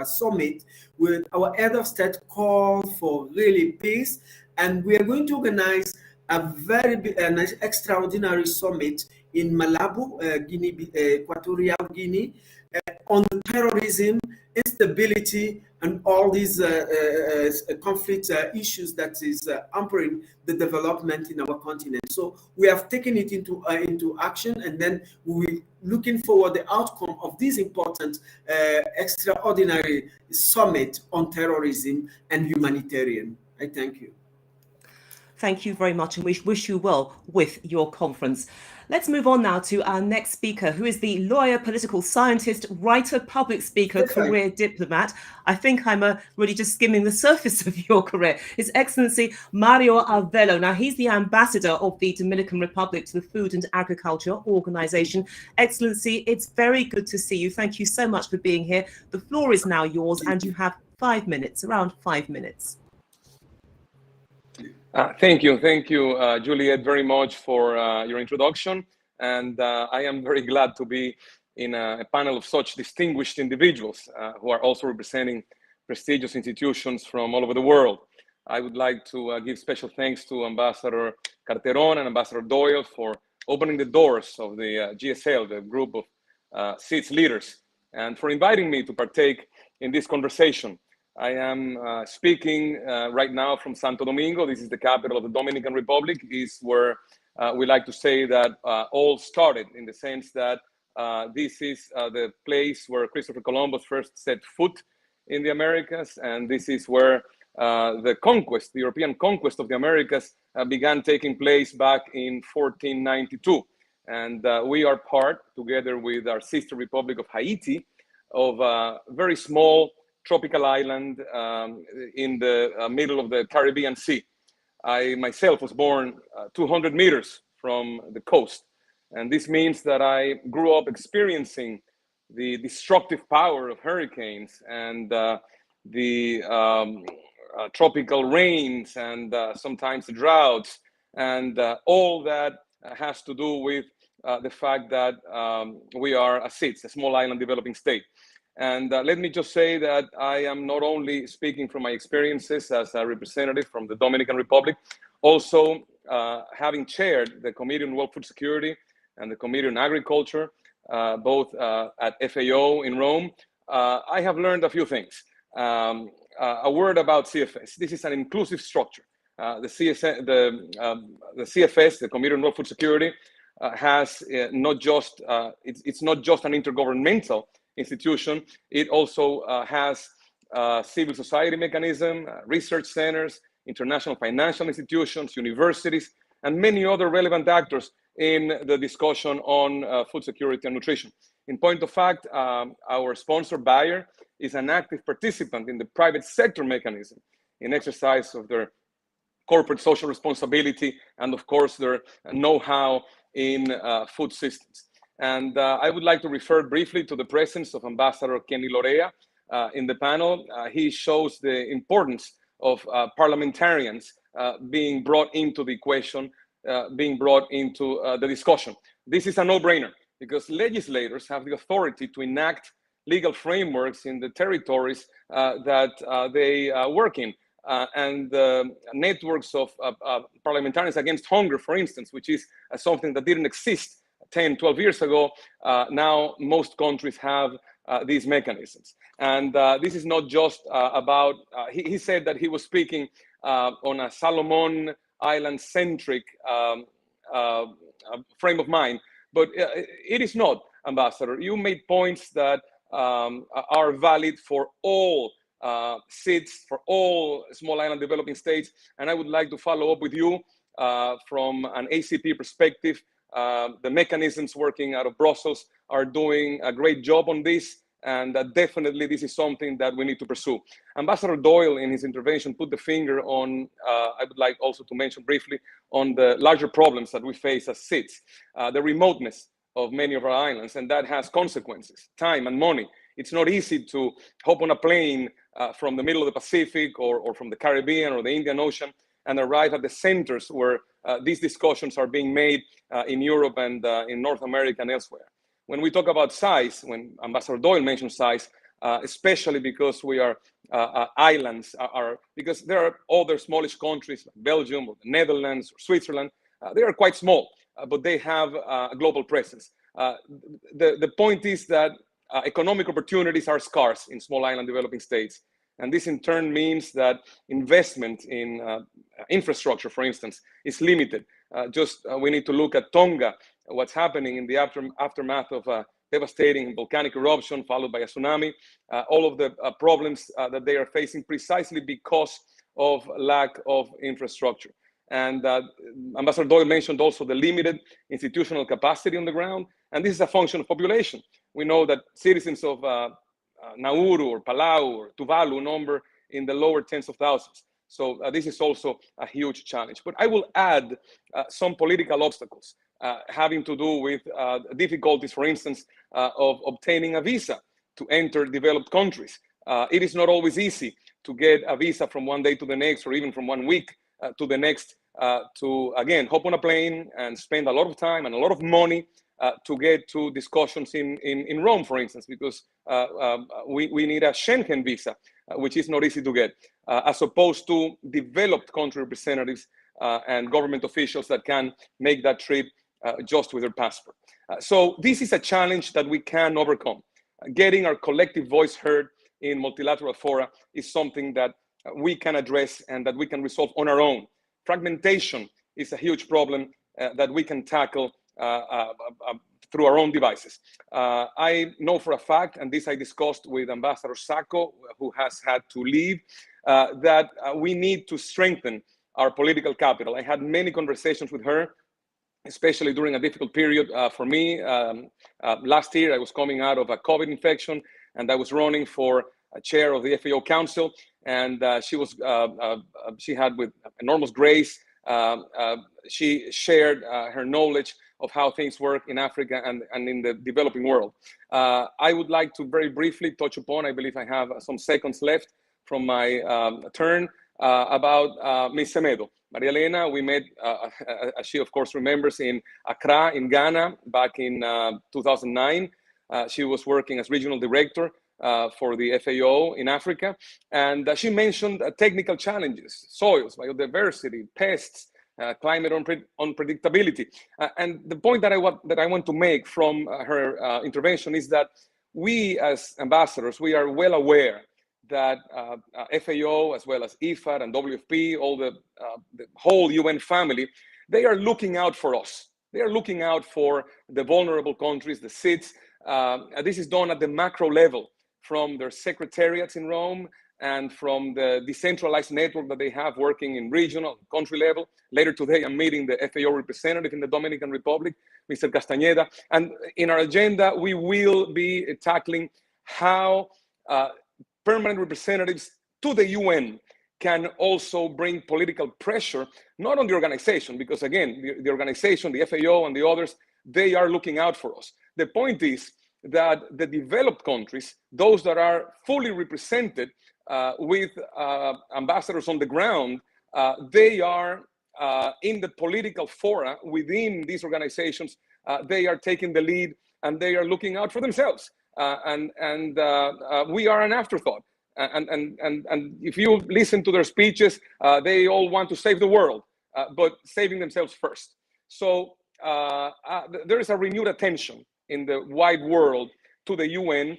summit, with our head of state called for really peace, and we are going to organize a very an extraordinary summit in Malabo, Equatorial Guinea, on terrorism, instability, and all these conflict issues that is hampering the development in our continent. So we have taken it into action, and then we will looking forward the outcome of this important extraordinary summit on terrorism and humanitarian. I thank you. Thank you very much, and we wish you well with your conference. Let's move on now to our next speaker, who is the lawyer, political scientist, writer, public speaker, career diplomat. I think I'm really just skimming the surface of your career. His Excellency Mario Arvelo. Now, he's the ambassador of the Dominican Republic to the Food and Agriculture Organization. Excellency, it's very good to see you. Thank you so much for being here. The floor is now yours, and you have 5 minutes, around 5 minutes. Thank you, Juliet, very much for your introduction. And I am very glad to be in a panel of such distinguished individuals who are also representing prestigious institutions from all over the world. I would like to give special thanks to Ambassador Carteron and Ambassador Doyle for opening the doors of the GSL, the group of SIDS leaders, and for inviting me to partake in this conversation. I am speaking right now from Santo Domingo. This is the capital of the Dominican Republic. Is where we like to say that all started, in the sense that this is the place where Christopher Columbus first set foot in the Americas, and this is where the European conquest of the Americas began taking place back in 1492. And we are part, together with our sister Republic of Haiti, of a very small tropical island in the middle of the Caribbean Sea. I myself was born 200 meters from the coast. And this means that I grew up experiencing the destructive power of hurricanes and the tropical rains and sometimes the droughts, and all that has to do with the fact that we are a SIDS, a small island developing state. And let me just say that I am not only speaking from my experiences as a representative from the Dominican Republic, also having chaired the Committee on World Food Security and the Committee on Agriculture, both at FAO in Rome. I have learned a few things. A word about CFS. This is an inclusive structure. The CFS, the Committee on World Food Security, has not just, it's not just an intergovernmental institution. It also has civil society mechanism, research centers, international financial institutions, universities, and many other relevant actors in the discussion on food security and nutrition. In point of fact, our sponsor, Bayer, is an active participant in the private sector mechanism in exercise of their corporate social responsibility and, of course, their know-how in food systems. And I would like to refer briefly to the presence of Ambassador Kenny Lorea in the panel. He shows the importance of parliamentarians being brought into the equation, being brought into the discussion. This is a no-brainer. because legislators have the authority to enact legal frameworks in the territories that they work in. And networks of parliamentarians against hunger, for instance, which is something that didn't exist 10, 12 years ago. Now most countries have these mechanisms. And this is not just about, he said that he was speaking on a Solomon Island-centric frame of mind, but it is not, Ambassador. You made points that are valid for all SIDS, for all small island developing states. And I would like to follow up with you from an ACP perspective. The mechanisms working out of Brussels are doing a great job on this. And definitely this is something that we need to pursue. Ambassador Doyle, in his intervention, put the finger on, I would like also to mention briefly, on the larger problems that we face as SIDS, the remoteness of many of our islands, and that has consequences, time and money. It's not easy to hop on a plane from the middle of the Pacific or from the Caribbean or the Indian Ocean and arrive at the centers where these discussions are being made in Europe and in North America and elsewhere. When we talk about size, when Ambassador Doyle mentioned size, especially because we are islands, because there are other smallish countries like Belgium or the Netherlands or Switzerland, they are quite small, but they have a global presence. The point is that economic opportunities are scarce in small island developing states. And this in turn means that investment in infrastructure, for instance, is limited. We need to look at Tonga, what's happening in the aftermath of a devastating volcanic eruption followed by a tsunami, all of the problems that they are facing precisely because of lack of infrastructure. And Ambassador Doyle mentioned also the limited institutional capacity on the ground. And this is a function of population. We know that citizens of Nauru or Palau or Tuvalu number in the lower tens of thousands. So this is also a huge challenge. But I will add some political obstacles having to do with difficulties, for instance, of obtaining a visa to enter developed countries. It is not always easy to get a visa from one day to the next, or even from 1 week to the next, to, again, hop on a plane and spend a lot of time and a lot of money to get to discussions in Rome, for instance, because we need a Schengen visa, which is not easy to get, as opposed to developed country representatives and government officials that can make that trip just with their passport. So this is a challenge that we can overcome. Getting our collective voice heard in multilateral fora is something that we can address and that we can resolve on our own. Fragmentation is a huge problem that we can tackle through our own devices. I know for a fact, and this I discussed with Ambassador Sacco, who has had to leave, that we need to strengthen our political capital. I had many conversations with her, especially during a difficult period for me. Last year, I was coming out of a COVID infection, and I was running for a chair of the FAO Council, and she had, with enormous grace, she shared her knowledge of how things work in Africa and in the developing world. I would like to very briefly touch upon, I believe I have some seconds left from my turn, about Ms. Semedo. Maria Elena, we met, as she of course remembers, in Accra in Ghana back in 2009. She was working as regional director for the FAO in Africa. And she mentioned technical challenges, soils, biodiversity, pests, climate unpredictability. And the point that I want to make from her intervention is that we as ambassadors, we are well aware that FAO, as well as IFAD and WFP, all the whole UN family, they are looking out for us. They are looking out for the vulnerable countries, the SIDS. This is done at the macro level, from their secretariats in Rome and from the decentralized network that they have working in regional, country level. Later today, I'm meeting the FAO representative in the Dominican Republic, Mr. Castañeda. And in our agenda, we will be tackling how permanent representatives to the UN can also bring political pressure, not on the organization, because again, the organization, the FAO and the others, they are looking out for us. The point is that the developed countries, those that are fully represented with ambassadors on the ground, they are in the political fora within these organizations. They are taking the lead and they are looking out for themselves. We are an afterthought. And if you listen to their speeches, they all want to save the world, but saving themselves first. So there is a renewed attention in the wide world to the UN,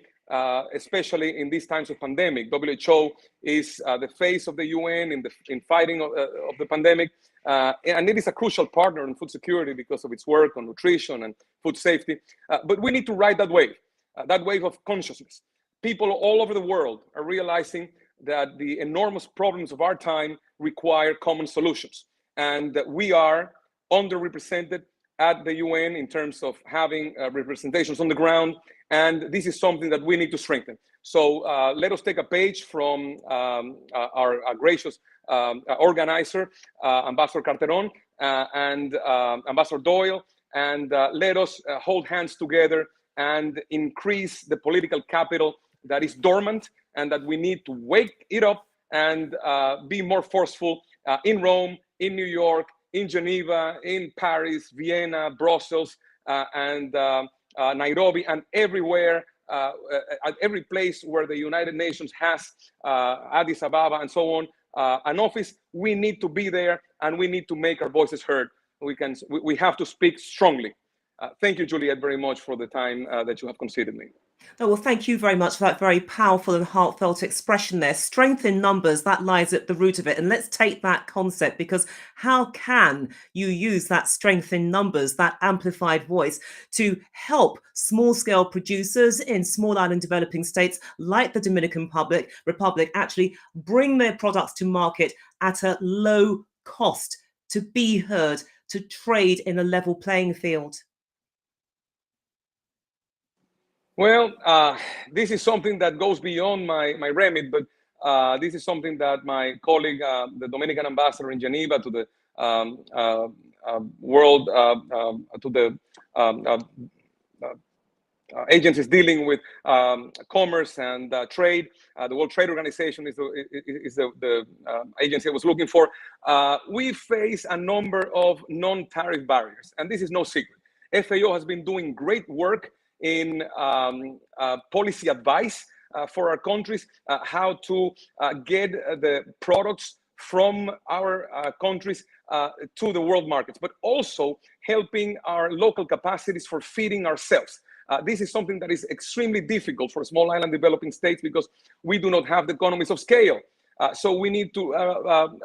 especially in these times of pandemic. WHO is the face of the UN in fighting of the pandemic, and it is a crucial partner in food security because of its work on nutrition and food safety. But we need to ride that wave of consciousness. People all over the world are realizing that the enormous problems of our time require common solutions, and that we are underrepresented at the UN in terms of having representations on the ground, and this is something that we need to strengthen. So let us take a page from our gracious organizer, Ambassador Carteron and Ambassador Doyle, and let us hold hands together and increase the political capital that is dormant, and that we need to wake it up and be more forceful in Rome, in New York, in Geneva, in Paris, Vienna, Brussels, and Nairobi, and everywhere, at every place where the United Nations has Addis Ababa and so on, an office. We need to be there, and we need to make our voices heard. We have to speak strongly. Thank you, Juliet, very much for the time that you have conceded me. Oh, well, thank you very much for that very powerful and heartfelt expression there. Strength in numbers, that lies at the root of it. And let's take that concept, because how can you use that strength in numbers, that amplified voice, to help small-scale producers in small island developing states like the Dominican Republic actually bring their products to market at a low cost, to be heard, to trade in a level playing field? Well, this is something that goes beyond my remit, but this is something that my colleague, the Dominican ambassador in Geneva to the world, to the agencies dealing with commerce and trade, the World Trade Organization is the agency I was looking for. We face a number of non-tariff barriers, and this is no secret. FAO has been doing great work in policy advice for our countries, how to get the products from our countries to the world markets, but also helping our local capacities for feeding ourselves. This is something that is extremely difficult for small island developing states because we do not have the economies of scale. So we need to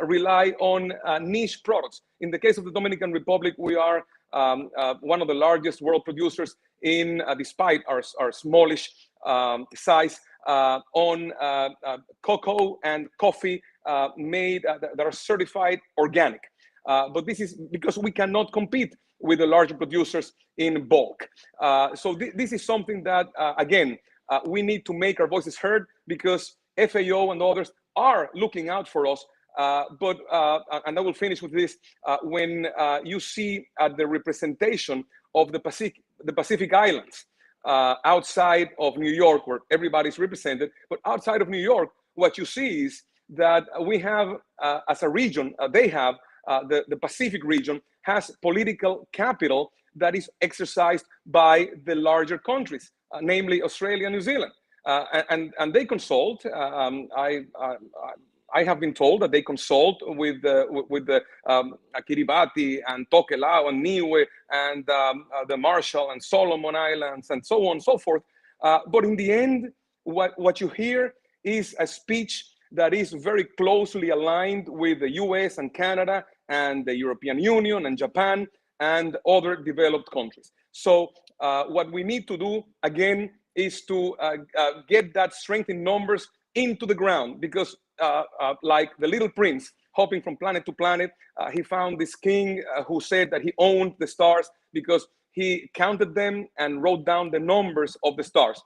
rely on niche products. In the case of the Dominican Republic, we are one of the largest world producers despite our smallish size, on cocoa and coffee made that are certified organic. But this is because we cannot compete with the larger producers in bulk. So this is something that, again, we need to make our voices heard, because FAO and others are looking out for us. And I will finish with this. When you see the representation of the Pacific Islands outside of New York, where everybody's represented, but outside of New York, what you see is that we have, as a region, they have, the Pacific region has political capital that is exercised by the larger countries, namely Australia and New Zealand. And they consult. I have been told that they consult with the Kiribati and Tokelau and Niue and the Marshall and Solomon Islands and so on and so forth. But in the end, what you hear is a speech that is very closely aligned with the US and Canada and the European Union and Japan and other developed countries. So what we need to do, again, is to get that strength in numbers into the ground, because like the Little Prince hopping from planet to planet, he found this king who said that he owned the stars because he counted them and wrote down the numbers of the stars.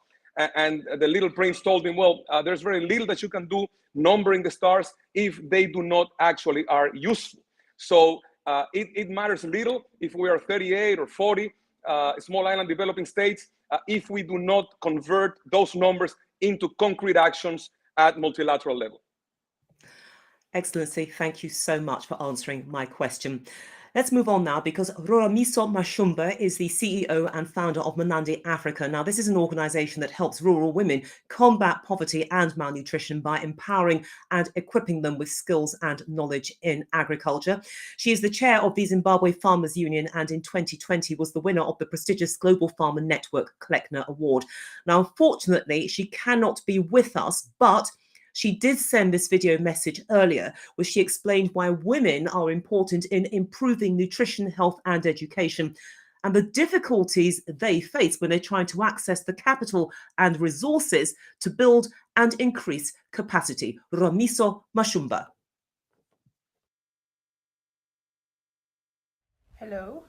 And the Little Prince told him, well, there's very little that you can do numbering the stars if they do not actually are useful. So it matters little if we are 38 or 40 small island developing states if we do not convert those numbers into concrete actions at multilateral level. Excellency, thank you so much for answering my question. Let's move on now, because Roramiso Mashumba is the CEO and founder of Manandi Africa. Now, this is an organization that helps rural women combat poverty and malnutrition by empowering and equipping them with skills and knowledge in agriculture. She is the chair of the Zimbabwe Farmers Union, and in 2020 was the winner of the prestigious Global Farmer Network Kleckner Award. Now, unfortunately, she cannot be with us, but she did send this video message earlier, where she explained why women are important in improving nutrition, health, and education, and the difficulties they face when they're trying to access the capital and resources to build and increase capacity. Roramiso Mashumba. Hello.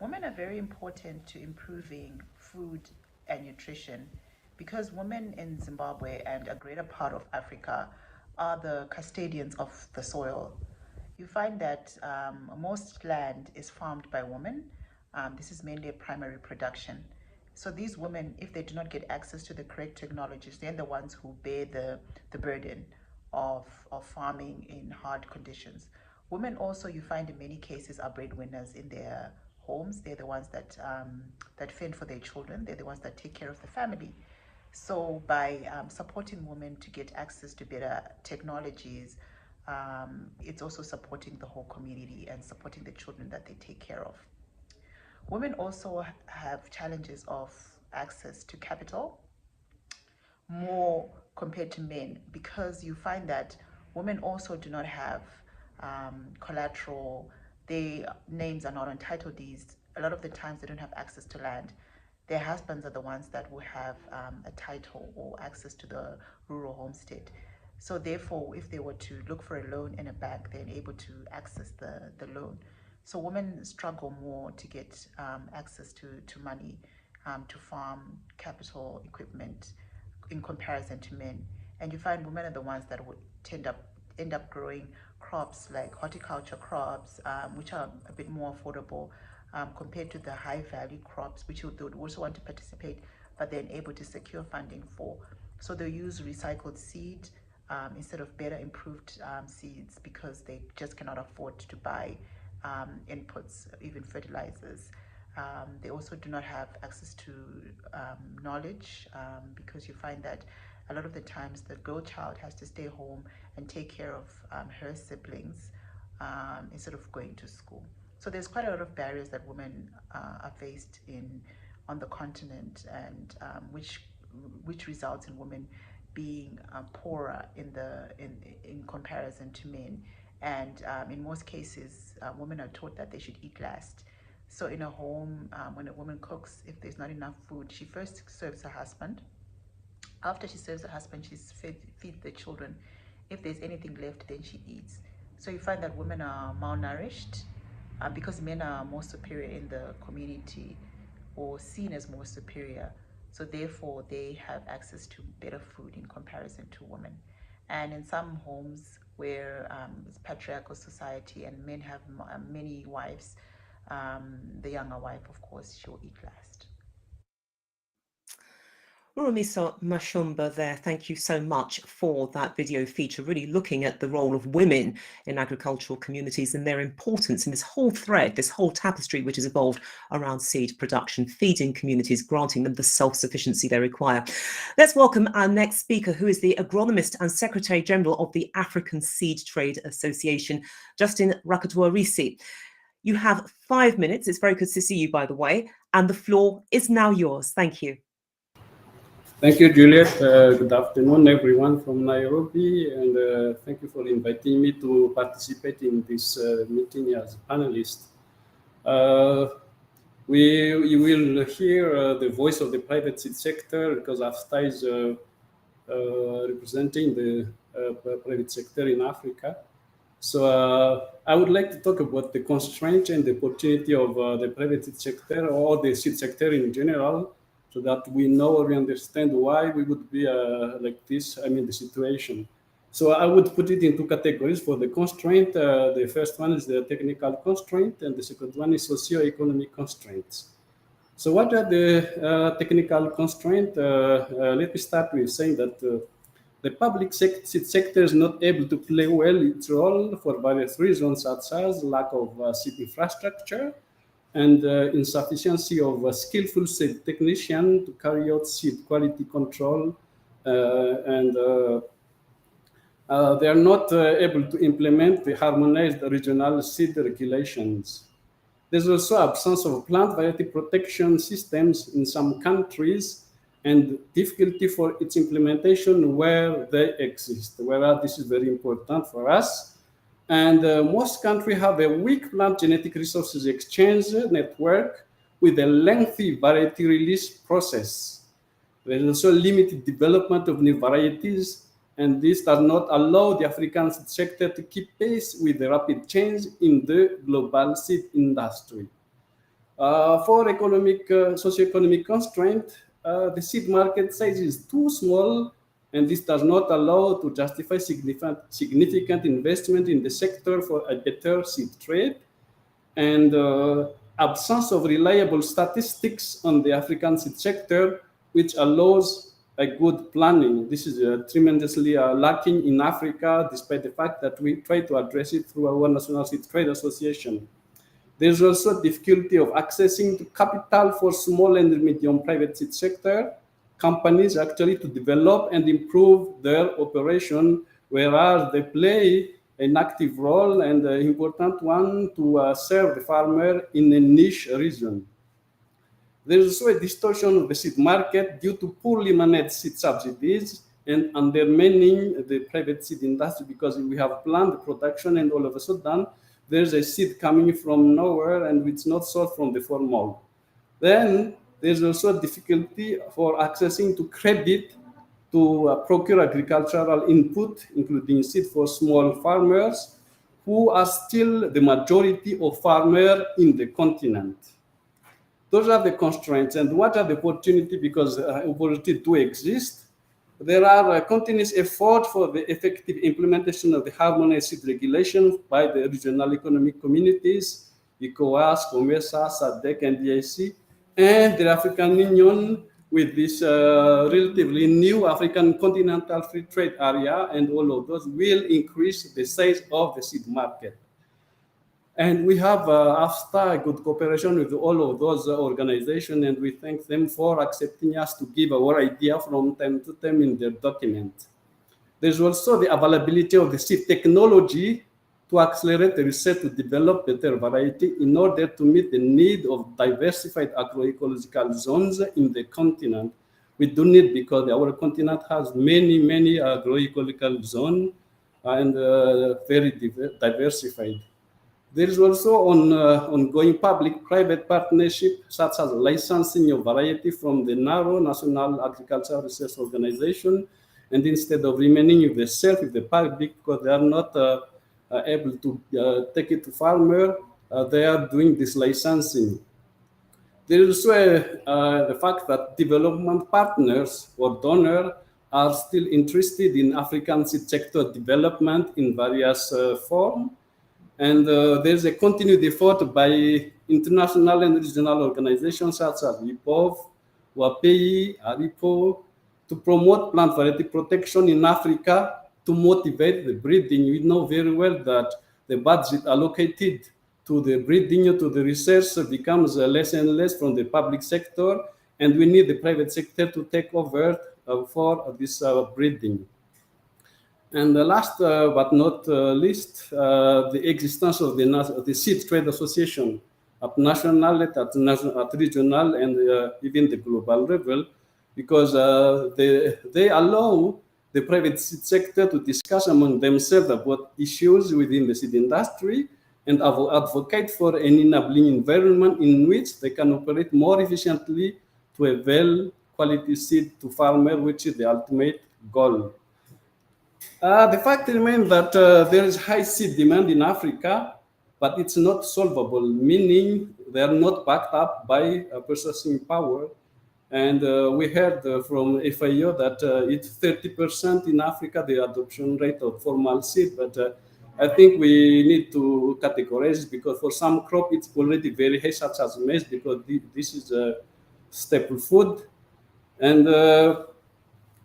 Women are very important to improving food and nutrition, because women in Zimbabwe and a greater part of Africa are the custodians of the soil. You find that most land is farmed by women. This is mainly a primary production. So these women, if they do not get access to the correct technologies, they're the ones who bear the burden of farming in hard conditions. Women also, you find in many cases, are breadwinners in their homes. They're the ones that fend for their children. They're the ones that take care of the family. So by supporting women to get access to better technologies, it's also supporting the whole community and supporting the children that they take care of. Women also have challenges of access to capital more compared to men, because you find that women also do not have collateral. Their names are not on title deeds. A lot of the times they don't have access to land. Their husbands are the ones that will have a title or access to the rural homestead. So therefore, if they were to look for a loan in a bank, they're able to access the loan. So women struggle more to get access to money, to farm, capital, equipment, in comparison to men. And you find women are the ones that would end up growing crops like horticulture crops, which are a bit more affordable compared to the high value crops, which they would also want to participate, but they're unable to secure funding for. So they use recycled seed instead of better improved seeds, because they just cannot afford to buy inputs, even fertilizers. They also do not have access to knowledge, because you find that a lot of the times the girl child has to stay home and take care of her siblings instead of going to school. So there's quite a lot of barriers that women are faced on the continent, and which results in women being poorer in comparison to men. And in most cases, women are taught that they should eat last. So in a home, when a woman cooks, if there's not enough food, she first serves her husband. After she serves her husband, she feeds the children. If there's anything left, then she eats. So you find that women are malnourished because men are more superior in the community, or seen as more superior. So therefore, they have access to better food in comparison to women. And in some homes where it's patriarchal society and men have many wives, the younger wife, of course, she'll eat last. Roramiso Mashumba there, thank you so much for that video feature, really looking at the role of women in agricultural communities and their importance in this whole thread, this whole tapestry which has evolved around seed production, feeding communities, granting them the self-sufficiency they require. Let's welcome our next speaker, who is the agronomist and Secretary General of the African Seed Trade Association, Justin Rakatuarisi. You have 5 minutes. It's very good to see you, by the way, and the floor is now yours. Thank you. Thank you, Juliet. Good afternoon, everyone from Nairobi, and thank you for inviting me to participate in this meeting as a panelist. You will hear the voice of the private sector, because AFSTA is representing the private sector in Africa. So I would like to talk about the constraint and the opportunity of the private sector, or the seed sector in general, so that we know or we understand why we would be like this, the situation. So I would put it in two categories for the constraint. The first one is the technical constraint, and the second one is socio-economic constraints. So what are the technical constraints? Let me start with saying that the public seed sector is not able to play well its role for various reasons, such as lack of seed infrastructure and insufficiency of skillful seed technician to carry out seed quality control, and they are not able to implement the harmonized regional seed regulations. There's also absence of plant variety protection systems in some countries and difficulty for its implementation where they exist, whereas this is very important for us. And most countries have a weak plant genetic resources exchange network with a lengthy variety release process. There is also limited development of new varieties, and this does not allow the African seed sector to keep pace with the rapid change in the global seed industry. For socioeconomic constraint, the seed market size is too small, and this does not allow to justify significant investment in the sector for a better seed trade. And absence of reliable statistics on the African seed sector, which allows a good planning. This is tremendously lacking in Africa, despite the fact that we try to address it through our National Seed Trade Association. There's also difficulty of accessing to capital for small and medium private seed sector companies actually to develop and improve their operation, whereas they play an active role and an important one to serve the farmer in a niche region. There is also a distortion of the seed market due to poorly managed seed subsidies and undermining the private seed industry, because we have planned the production and all of a sudden there's a seed coming from nowhere and it's not sold from the formal. Then there's also difficulty for accessing to credit to procure agricultural input, including seed for small farmers, who are still the majority of farmers in the continent. Those are the constraints. And what are the opportunities? Because opportunities do exist. There are continuous efforts for the effective implementation of the harmonized seed regulations by the regional economic communities, ECOWAS, COMESA, SADC, and DIC, and the African Union with this relatively new African continental free trade area, and all of those will increase the size of the seed market. And we have, after good cooperation with all of those organizations, and we thank them for accepting us to give our idea from time to time in their document. There's also the availability of the seed technology to accelerate the research to develop better variety in order to meet the need of diversified agroecological zones in the continent. We do need, because our continent has many agroecological zones and very diversified. There is also ongoing public-private partnership, such as licensing of variety from the NARO, National Agricultural Research Organization, and instead of remaining with the public, because they are not able to take it to farmer, they are doing this licensing. There is also the fact that development partners or donors are still interested in African seed sector development in various forms. And there's a continued effort by international and regional organizations such as WIPOV, WAPEI, ARIPO, to promote plant variety protection in Africa, to motivate the breeding. We know very well that the budget allocated to the breeding, to the research, becomes less and less from the public sector, and we need the private sector to take over for this breeding. And the last but not least, the existence of the Seed Trade Association at national, at regional, and even the global level, because they allow the private seed sector to discuss among themselves about issues within the seed industry and advocate for an enabling environment in which they can operate more efficiently to avail quality seed to farmers, which is the ultimate goal. The fact remains that there is high seed demand in Africa, but it's not solvable, meaning they are not backed up by purchasing power. And we heard from FAO that it's 30% in Africa, the adoption rate of formal seed, but I think we need to categorize, because for some crop it's already very high, such as maize, because this is a staple food. And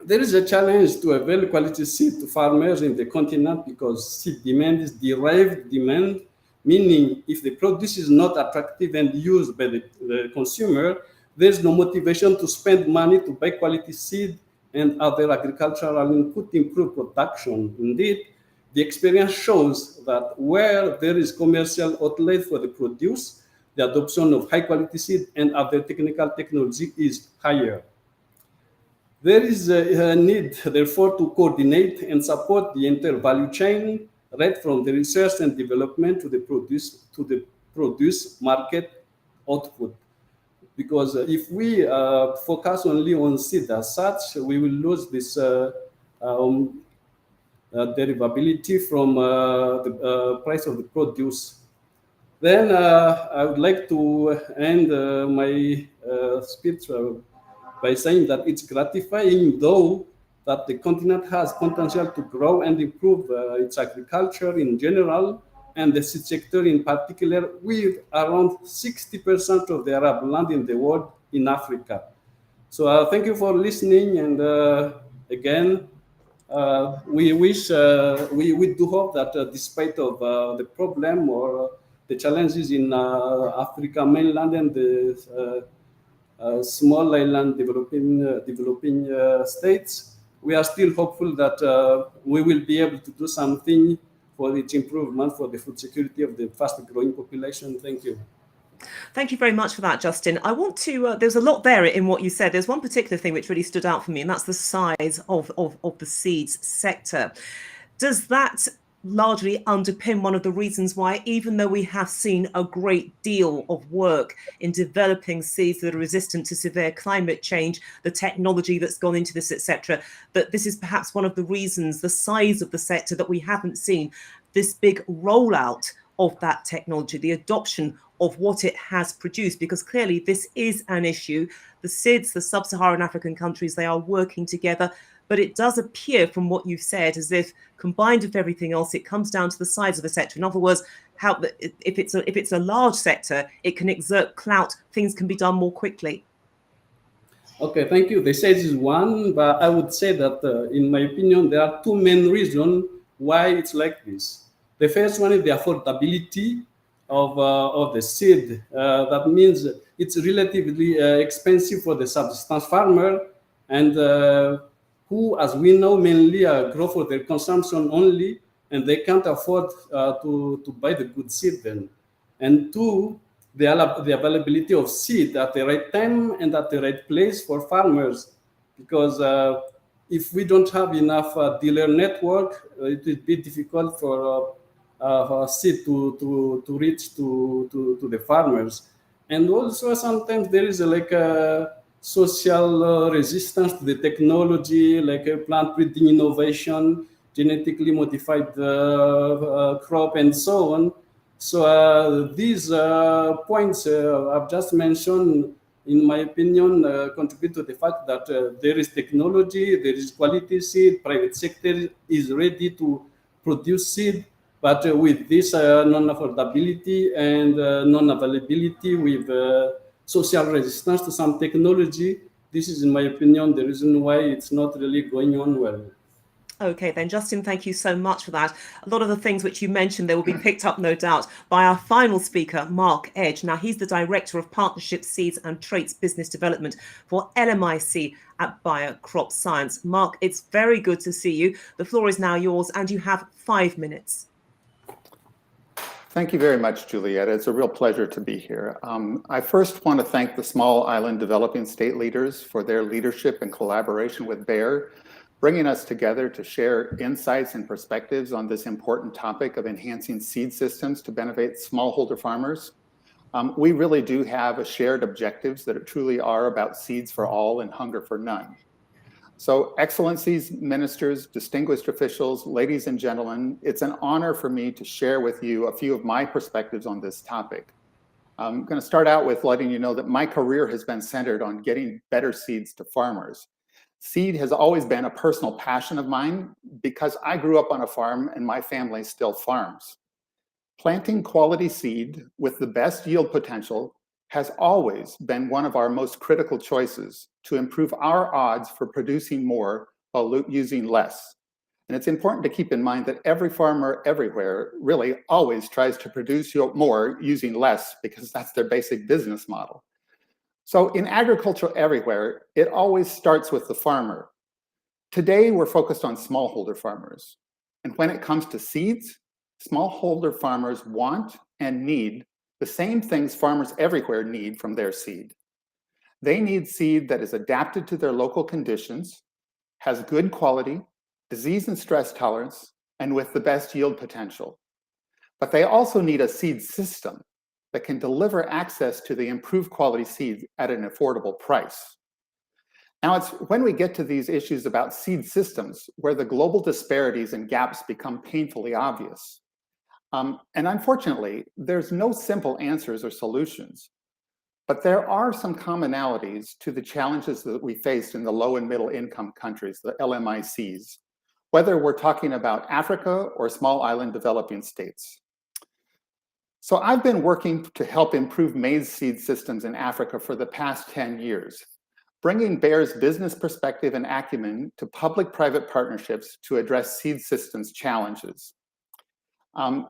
there is a challenge to avail quality seed to farmers in the continent because seed demand is derived demand, meaning if the produce is not attractive and used by the consumer, there's no motivation to spend money to buy quality seed and other agricultural input to improve production. Indeed, the experience shows that where there is commercial outlet for the produce, the adoption of high quality seed and other technical technology is higher. There is a need, therefore, to coordinate and support the entire value chain, right from the research and development to the produce market output. Because if we focus only on seed as such, we will lose this derivability from the price of the produce. Then I would like to end my speech by saying that it's gratifying, though, that the continent has potential to grow and improve its agriculture in general, and the seed sector in particular, with around 60% of the arable land in the world in Africa. So thank you for listening, and again, we do hope that despite of the problem or the challenges in Africa mainland and the small island developing states, we are still hopeful that we will be able to do something for its improvement for the food security of the fast growing population. Thank you. Thank you very much for that, Justin. I want to, there's a lot there in what you said. There's one particular thing which really stood out for me, and that's the size of the seeds sector. Does that largely underpin one of the reasons why, even though we have seen a great deal of work in developing seeds that are resistant to severe climate change, the technology that's gone into this, etc., that this is perhaps one of the reasons, the size of the sector, that we haven't seen this big rollout of that technology, the adoption of what it has produced, because clearly this is an issue. The SIDS, the sub-Saharan African countries, they are working together, but it does appear from what you've said as if combined with everything else, it comes down to the size of the sector. In other words, how if it's a large sector, it can exert clout, things can be done more quickly. Okay, thank you. The size is one, but I would say that in my opinion, there are two main reasons why it's like this. The first one is the affordability of the seed. That means it's relatively expensive for the subsistence farmer, and who, as we know, mainly grow for their consumption only, and they can't afford to buy the good seed then. And two, the availability of seed at the right time and at the right place for farmers, because if we don't have enough dealer network, it will be difficult for seed to reach to the farmers. And also sometimes there is like a social resistance to the technology, like a plant breeding innovation, genetically modified crop, and so on. So these points I've just mentioned, in my opinion, contribute to the fact that there is technology, there is quality seed, private sector is ready to produce seed, but with this non-affordability and non-availability, with social resistance to some technology, this is, in my opinion, the reason why it's not really going on well. Okay, then, Justin, thank you so much for that. A lot of the things which you mentioned, they will be picked up, no doubt, by our final speaker, Mark Edge. Now, he's the Director of Partnerships, Seeds and Traits Business Development for LMIC at Bayer Crop Science. Mark, it's very good to see you. The floor is now yours, and you have 5 minutes. Thank you very much, Juliet. It's a real pleasure to be here. I first want to thank the Small Island Developing State leaders for their leadership and collaboration with Bayer, bringing us together to share insights and perspectives on this important topic of enhancing seed systems to benefit smallholder farmers. We really do have a shared objectives that truly are about seeds for all and hunger for none. So, Excellencies, Ministers, distinguished officials, ladies and gentlemen, it's an honor for me to share with you a few of my perspectives on this topic. I'm going to start out with letting you know that my career has been centered on getting better seeds to farmers. Seed has always been a personal passion of mine because I grew up on a farm and my family still farms. Planting quality seed with the best yield potential has always been one of our most critical choices to improve our odds for producing more while using less. And it's important to keep in mind that every farmer everywhere really always tries to produce more using less because that's their basic business model. So in agriculture everywhere, it always starts with the farmer. Today, we're focused on smallholder farmers. And when it comes to seeds, smallholder farmers want and need the same things farmers everywhere need from their seed. They need seed that is adapted to their local conditions, has good quality, disease and stress tolerance, and with the best yield potential. But they also need a seed system that can deliver access to the improved quality seeds at an affordable price. Now, it's when we get to these issues about seed systems where the global disparities and gaps become painfully obvious. And unfortunately, there's no simple answers or solutions, but there are some commonalities to the challenges that we faced in the low and middle income countries, the LMICs, whether we're talking about Africa or small island developing states. So I've been working to help improve maize seed systems in Africa for the past 10 years, bringing Bayer's business perspective and acumen to public-private partnerships to address seed systems challenges.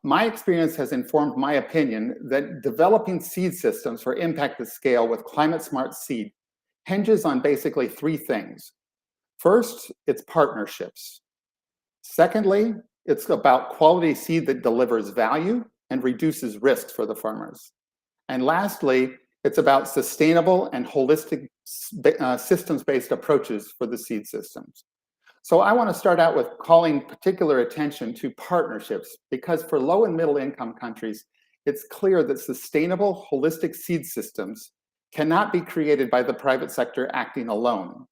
My experience has informed my opinion that developing seed systems for impact at scale with climate-smart seed hinges on basically three things. First, it's partnerships. Secondly, it's about quality seed that delivers value and reduces risks for the farmers. And lastly, it's about sustainable and holistic systems-based approaches for the seed systems. So I want to start out with calling particular attention to partnerships, because for low and middle income countries, it's clear that sustainable, holistic seed systems cannot be created by the private sector acting alone.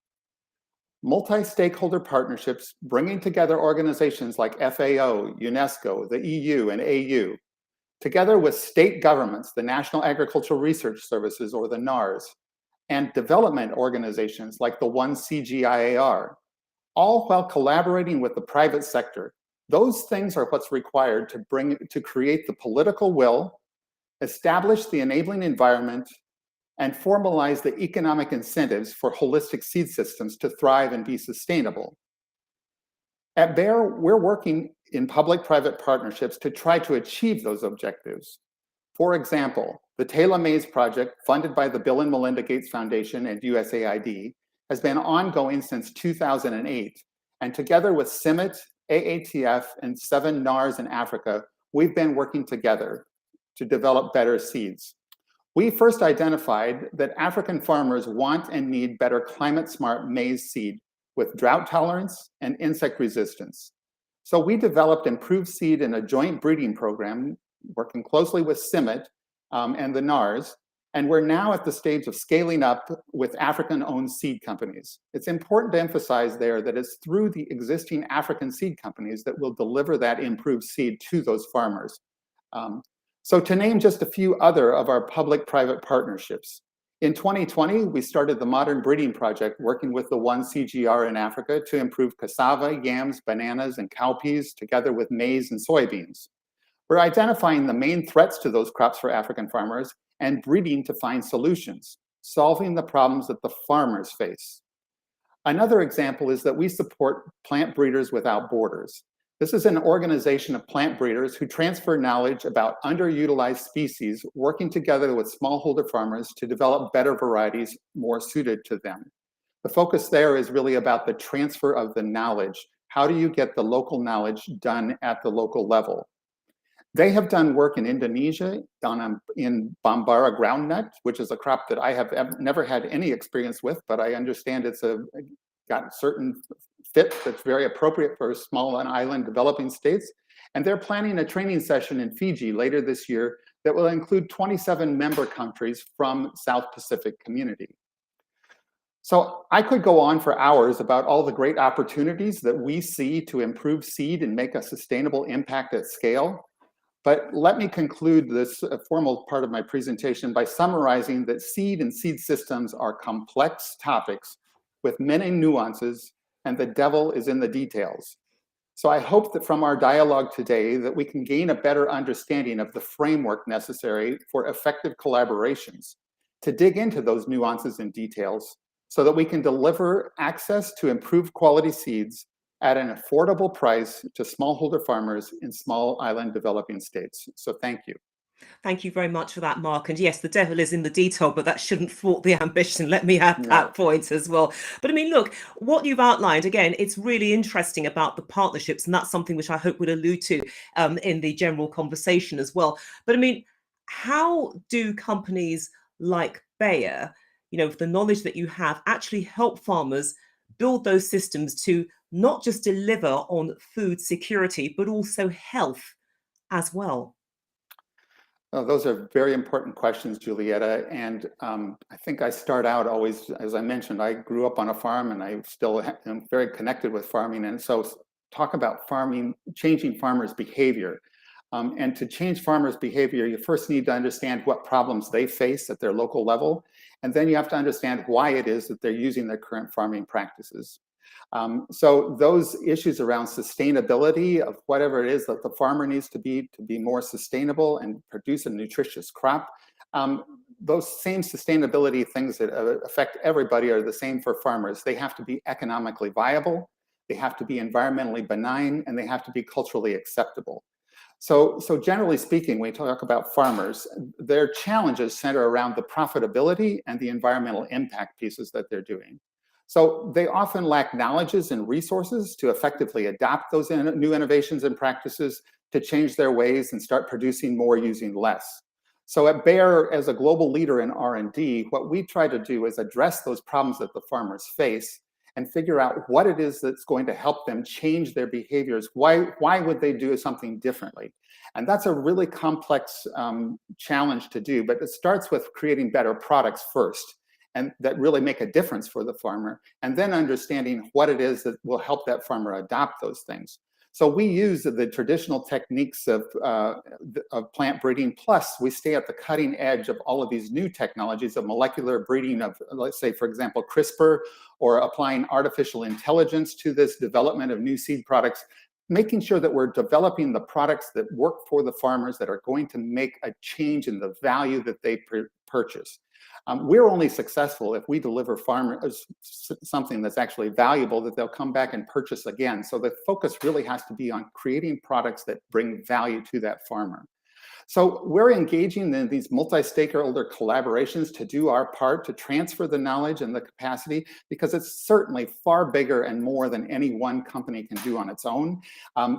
Multi-stakeholder partnerships, bringing together organizations like FAO, UNESCO, the EU, and AU, together with state governments, the National Agricultural Research Services, or the NARS, and development organizations like the One CGIAR, all while collaborating with the private sector. Those things are what's required to create the political will, establish the enabling environment, and formalize the economic incentives for holistic seed systems to thrive and be sustainable. At Bayer, we're working in public-private partnerships to try to achieve those objectives. For example, the Taylor Maize Project, funded by the Bill and Melinda Gates Foundation and USAID, has been ongoing since 2008, and together with CIMMYT, AATF, and 7 NARS in Africa, we've been working together to develop better seeds. We first identified that African farmers want and need better climate-smart maize seed with drought tolerance and insect resistance. So we developed improved seed in a joint breeding program, working closely with CIMMYT and the NARS, and we're now at the stage of scaling up with African-owned seed companies. It's important to emphasize there that it's through the existing African seed companies that will deliver that improved seed to those farmers. So to name just a few other of our public-private partnerships, in 2020, we started the Modern Breeding Project, working with the One CGR in Africa to improve cassava, yams, bananas, and cowpeas, together with maize and soybeans. We're identifying the main threats to those crops for African farmers and breeding to find solutions, solving the problems that the farmers face. Another example is that we support Plant Breeders Without Borders. This is an organization of plant breeders who transfer knowledge about underutilized species, working together with smallholder farmers to develop better varieties more suited to them. The focus there is really about the transfer of the knowledge. How do you get the local knowledge done at the local level? They have done work in Indonesia in Bambara groundnut, which is a crop that I have never had any experience with, but I understand it's got certain fit that's very appropriate for small and island developing states. And they're planning a training session in Fiji later this year that will include 27 member countries from South Pacific community. So I could go on for hours about all the great opportunities that we see to improve seed and make a sustainable impact at scale. But let me conclude this formal part of my presentation by summarizing that seed and seed systems are complex topics with many nuances, and the devil is in the details. So I hope that from our dialogue today that we can gain a better understanding of the framework necessary for effective collaborations to dig into those nuances and details so that we can deliver access to improved quality seeds at an affordable price to smallholder farmers in small island developing states. So thank you. Thank you very much for that, Mark. And yes, the devil is in the detail, but that shouldn't thwart the ambition. Let me add that point as well. But I mean, look, what you've outlined, again, it's really interesting about the partnerships, and that's something which I hope we'll allude to in the general conversation as well. But I mean, how do companies like Bayer, you know, with the knowledge that you have, actually help farmers build those systems to not just deliver on food security, but also health as well? Oh, those are very important questions, Julietta. And I think I start out always, as I mentioned, I grew up on a farm and I still am very connected with farming. And so talk about farming, changing farmers' behavior. And to change farmers' behavior, you first need to understand what problems they face at their local level. And then you have to understand why it is that they're using their current farming practices. So those issues around sustainability of whatever it is that the farmer needs to be more sustainable and produce a nutritious crop, those same sustainability things that affect everybody are the same for farmers. They have to be economically viable, they have to be environmentally benign, and they have to be culturally acceptable. So generally speaking, when we talk about farmers, their challenges center around the profitability and the environmental impact pieces that they're doing. So they often lack knowledges and resources to effectively adopt those new innovations and practices to change their ways and start producing more using less. So at Bayer, as a global leader in R&D, what we try to do is address those problems that the farmers face and figure out what it is that's going to help them change their behaviors. Why would they do something differently? And that's a really complex challenge to do, but it starts with creating better products first, and that really make a difference for the farmer, and then understanding what it is that will help that farmer adopt those things. So we use the traditional techniques of plant breeding, plus we stay at the cutting edge of all of these new technologies of molecular breeding of, let's say, for example, CRISPR, or applying artificial intelligence to this development of new seed products, making sure that we're developing the products that work for the farmers that are going to make a change in the value that they purchase. We're only successful if we deliver farmers something that's actually valuable that they'll come back and purchase again. So the focus really has to be on creating products that bring value to that farmer. So we're engaging in these multi-stakeholder collaborations to do our part to transfer the knowledge and the capacity, because it's certainly far bigger and more than any one company can do on its own.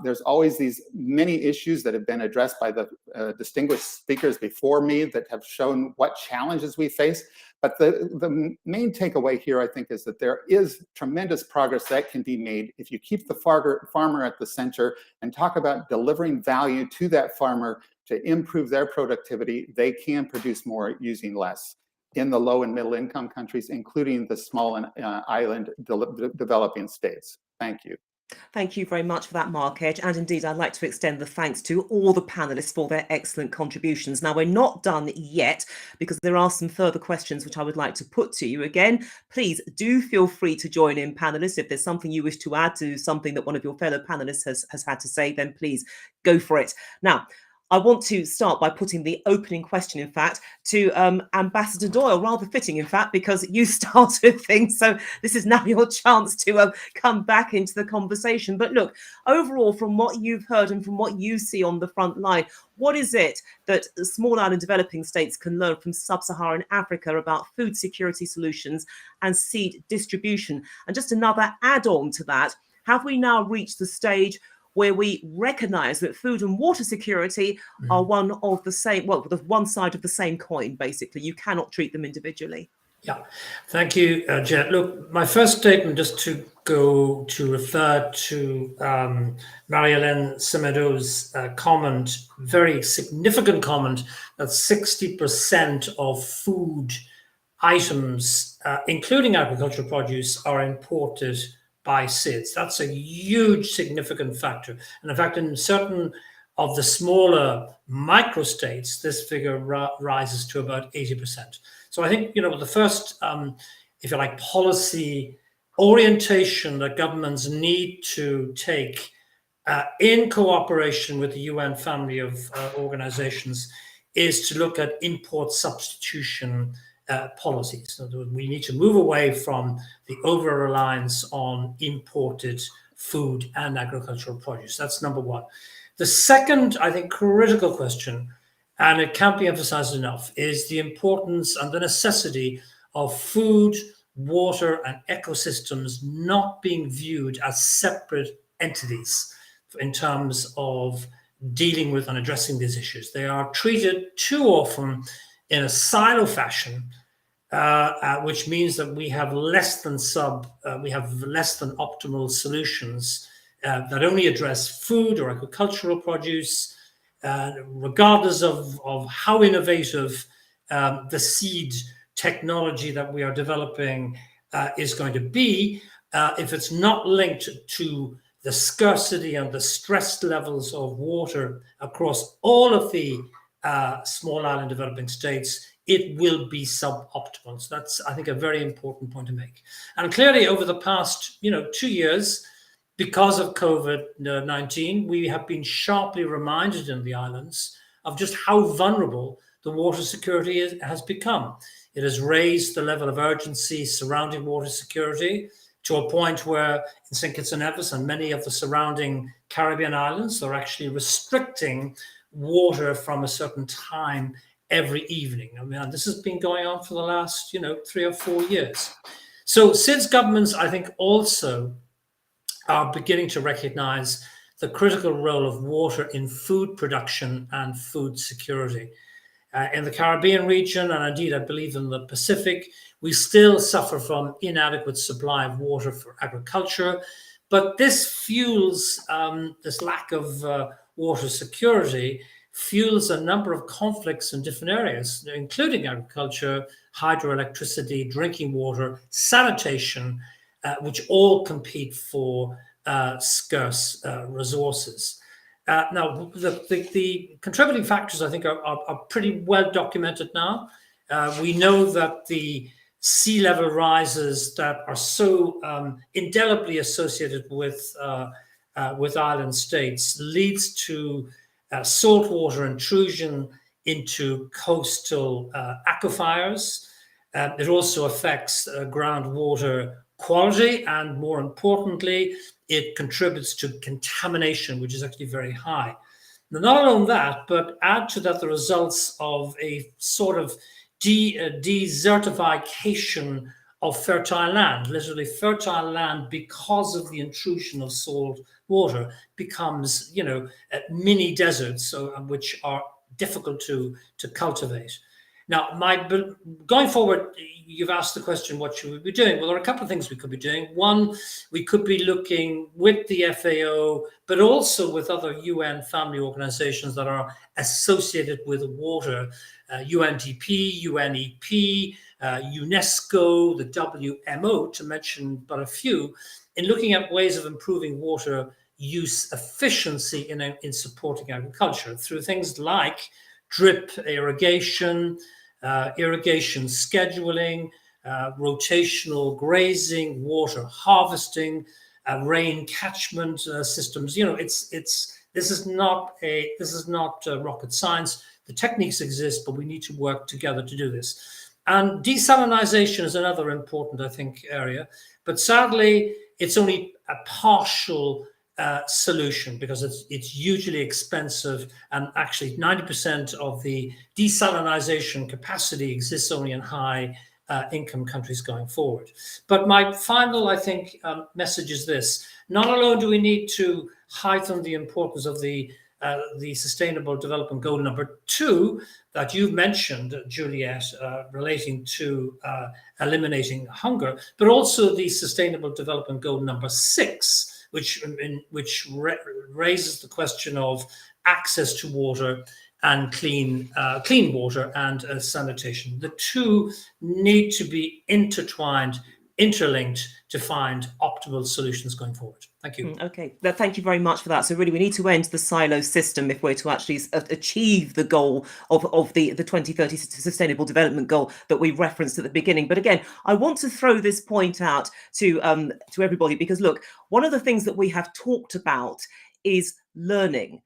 There's always these many issues that have been addressed by the distinguished speakers before me that have shown what challenges we face. But the main takeaway here, I think, is that there is tremendous progress that can be made if you keep the farmer at the center and talk about delivering value to that farmer to improve their productivity. They can produce more using less in the low and middle income countries, including the small and island developing states. Thank you. Thank you very much for that, Mark Edge. And indeed, I'd like to extend the thanks to all the panelists for their excellent contributions. Now, we're not done yet because there are some further questions which I would like to put to you. Again, please do feel free to join in, panelists. If there's something you wish to add to something that one of your fellow panelists has had to say, then please go for it. Now, I want to start by putting the opening question, in fact, to Ambassador Doyle, rather fitting, in fact, because you started things. So this is now your chance to come back into the conversation. But look, overall, from what you've heard and from what you see on the front line, what is it that small island developing states can learn from sub-Saharan Africa about food security solutions and seed distribution? And just another add-on to that, have we now reached the stage where we recognize that food and water security are one of the same, well, the one side of the same coin, basically? You cannot treat them individually. Yeah, thank you, Jet. Look, my first statement, just to refer to Marie-Hélène Semedo's comment, very significant comment, that 60% of food items, including agricultural produce, are imported by SIDS. That's a huge, significant factor. And in fact, in certain of the smaller microstates, this figure rises to about 80%. So I think, the first, if you like, policy orientation that governments need to take in cooperation with the UN family of organizations is to look at import substitution policies. So we need to move away from the over-reliance on imported food and agricultural produce. That's number one. The second, I think, critical question, and it can't be emphasized enough, is the importance and the necessity of food, water, and ecosystems not being viewed as separate entities in terms of dealing with and addressing these issues. They are treated too often in a silo fashion, which means that we have less than optimal solutions that only address food or agricultural produce, regardless of how innovative the seed technology that we are developing is going to be. If it's not linked to the scarcity and the stress levels of water across all of the small island developing states, it will be suboptimal. So that's, I think, a very important point to make. And clearly, over the past 2 years, because of COVID-19, we have been sharply reminded in the islands of just how vulnerable the water security has become. It has raised the level of urgency surrounding water security to a point where in St. Kitts and Nevis and many of the surrounding Caribbean islands are actually restricting water from a certain time every evening. I mean, this has been going on for the last 3 or 4 years. So SIDS governments, I think, also are beginning to recognize the critical role of water in food production and food security. In the Caribbean region, and indeed I believe in the Pacific, we still suffer from inadequate supply of water for agriculture, but this fuels, this lack of water security fuels a number of conflicts in different areas, including agriculture, hydroelectricity, drinking water, sanitation, which all compete for scarce resources. Now, the contributing factors, I think, are pretty well documented now. We know that the sea level rises that are so indelibly associated with island states leads to saltwater intrusion into coastal aquifers. It also affects groundwater quality, and more importantly, it contributes to contamination, which is actually very high. Now, not alone that, but add to that the results of a sort of desertification of fertile land. Literally, fertile land, because of the intrusion of salt water, becomes, mini deserts, which are difficult to cultivate. Now, going forward, you've asked the question, what should we be doing? Well, there are a couple of things we could be doing. One, we could be looking with the FAO, but also with other UN family organizations that are associated with water, UNDP, UNEP, UNESCO, the WMO, to mention but a few, in looking at ways of improving water use efficiency in supporting agriculture through things like drip irrigation, irrigation scheduling, rotational grazing, water harvesting, rain catchment systems. This is not rocket science. The techniques exist, but we need to work together to do this. And desalinization is another important, I think, area. But sadly, it's only a partial solution, because it's hugely expensive, and actually 90% of the desalinization capacity exists only in high income countries going forward. But my final, I think, message is this: not alone do we need to heighten the importance of the Sustainable Development Goal number 2 that you've mentioned, Juliet, relating to eliminating hunger, but also the Sustainable Development Goal number 6, which raises the question of access to water and clean water and sanitation. The two need to be intertwined, interlinked, to find optimal solutions going forward. Thank you. Okay, thank you very much for that. So really, we need to end the silo system if we're to actually achieve the goal of the 2030 Sustainable Development Goal that we referenced at the beginning. But again, I want to throw this point out to everybody, because look, one of the things that we have talked about is learning.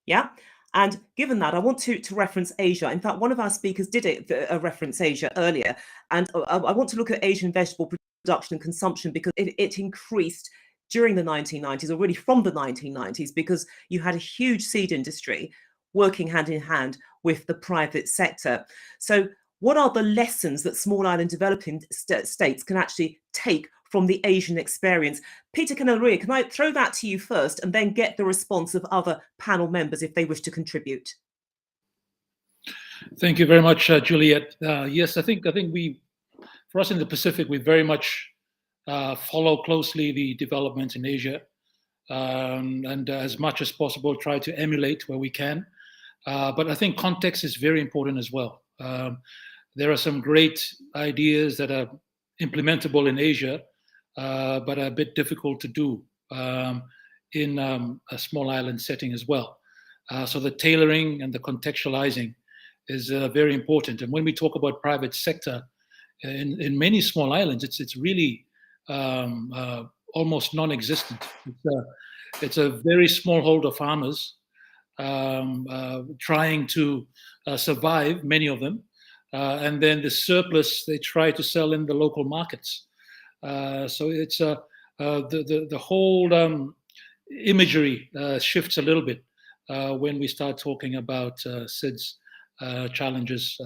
Yeah. And given that, I want to reference Asia. In fact, one of our speakers did reference Asia earlier. And I want to look at Asian vegetable production and consumption because it increased during the 1990s, or really from the 1990s, because you had a huge seed industry working hand in hand with the private sector. So what are the lessons that small island developing states can actually take from the Asian experience? Peter Kenelriya, can I throw that to you first and then get the response of other panel members if they wish to contribute? Thank you very much, Juliet. Yes, I think for us in the Pacific, we very much follow closely the developments in Asia, and as much as possible try to emulate where we can. But I think context is very important as well. There are some great ideas that are implementable in Asia, but are a bit difficult to do in a small island setting as well. So the tailoring and the contextualizing is very important. And when we talk about private sector, in many small islands, it's really almost non-existent. It's a very small hold of farmers trying to survive, many of them, and then the surplus they try to sell in the local markets. So it's the whole imagery shifts a little bit when we start talking about SIDS challenges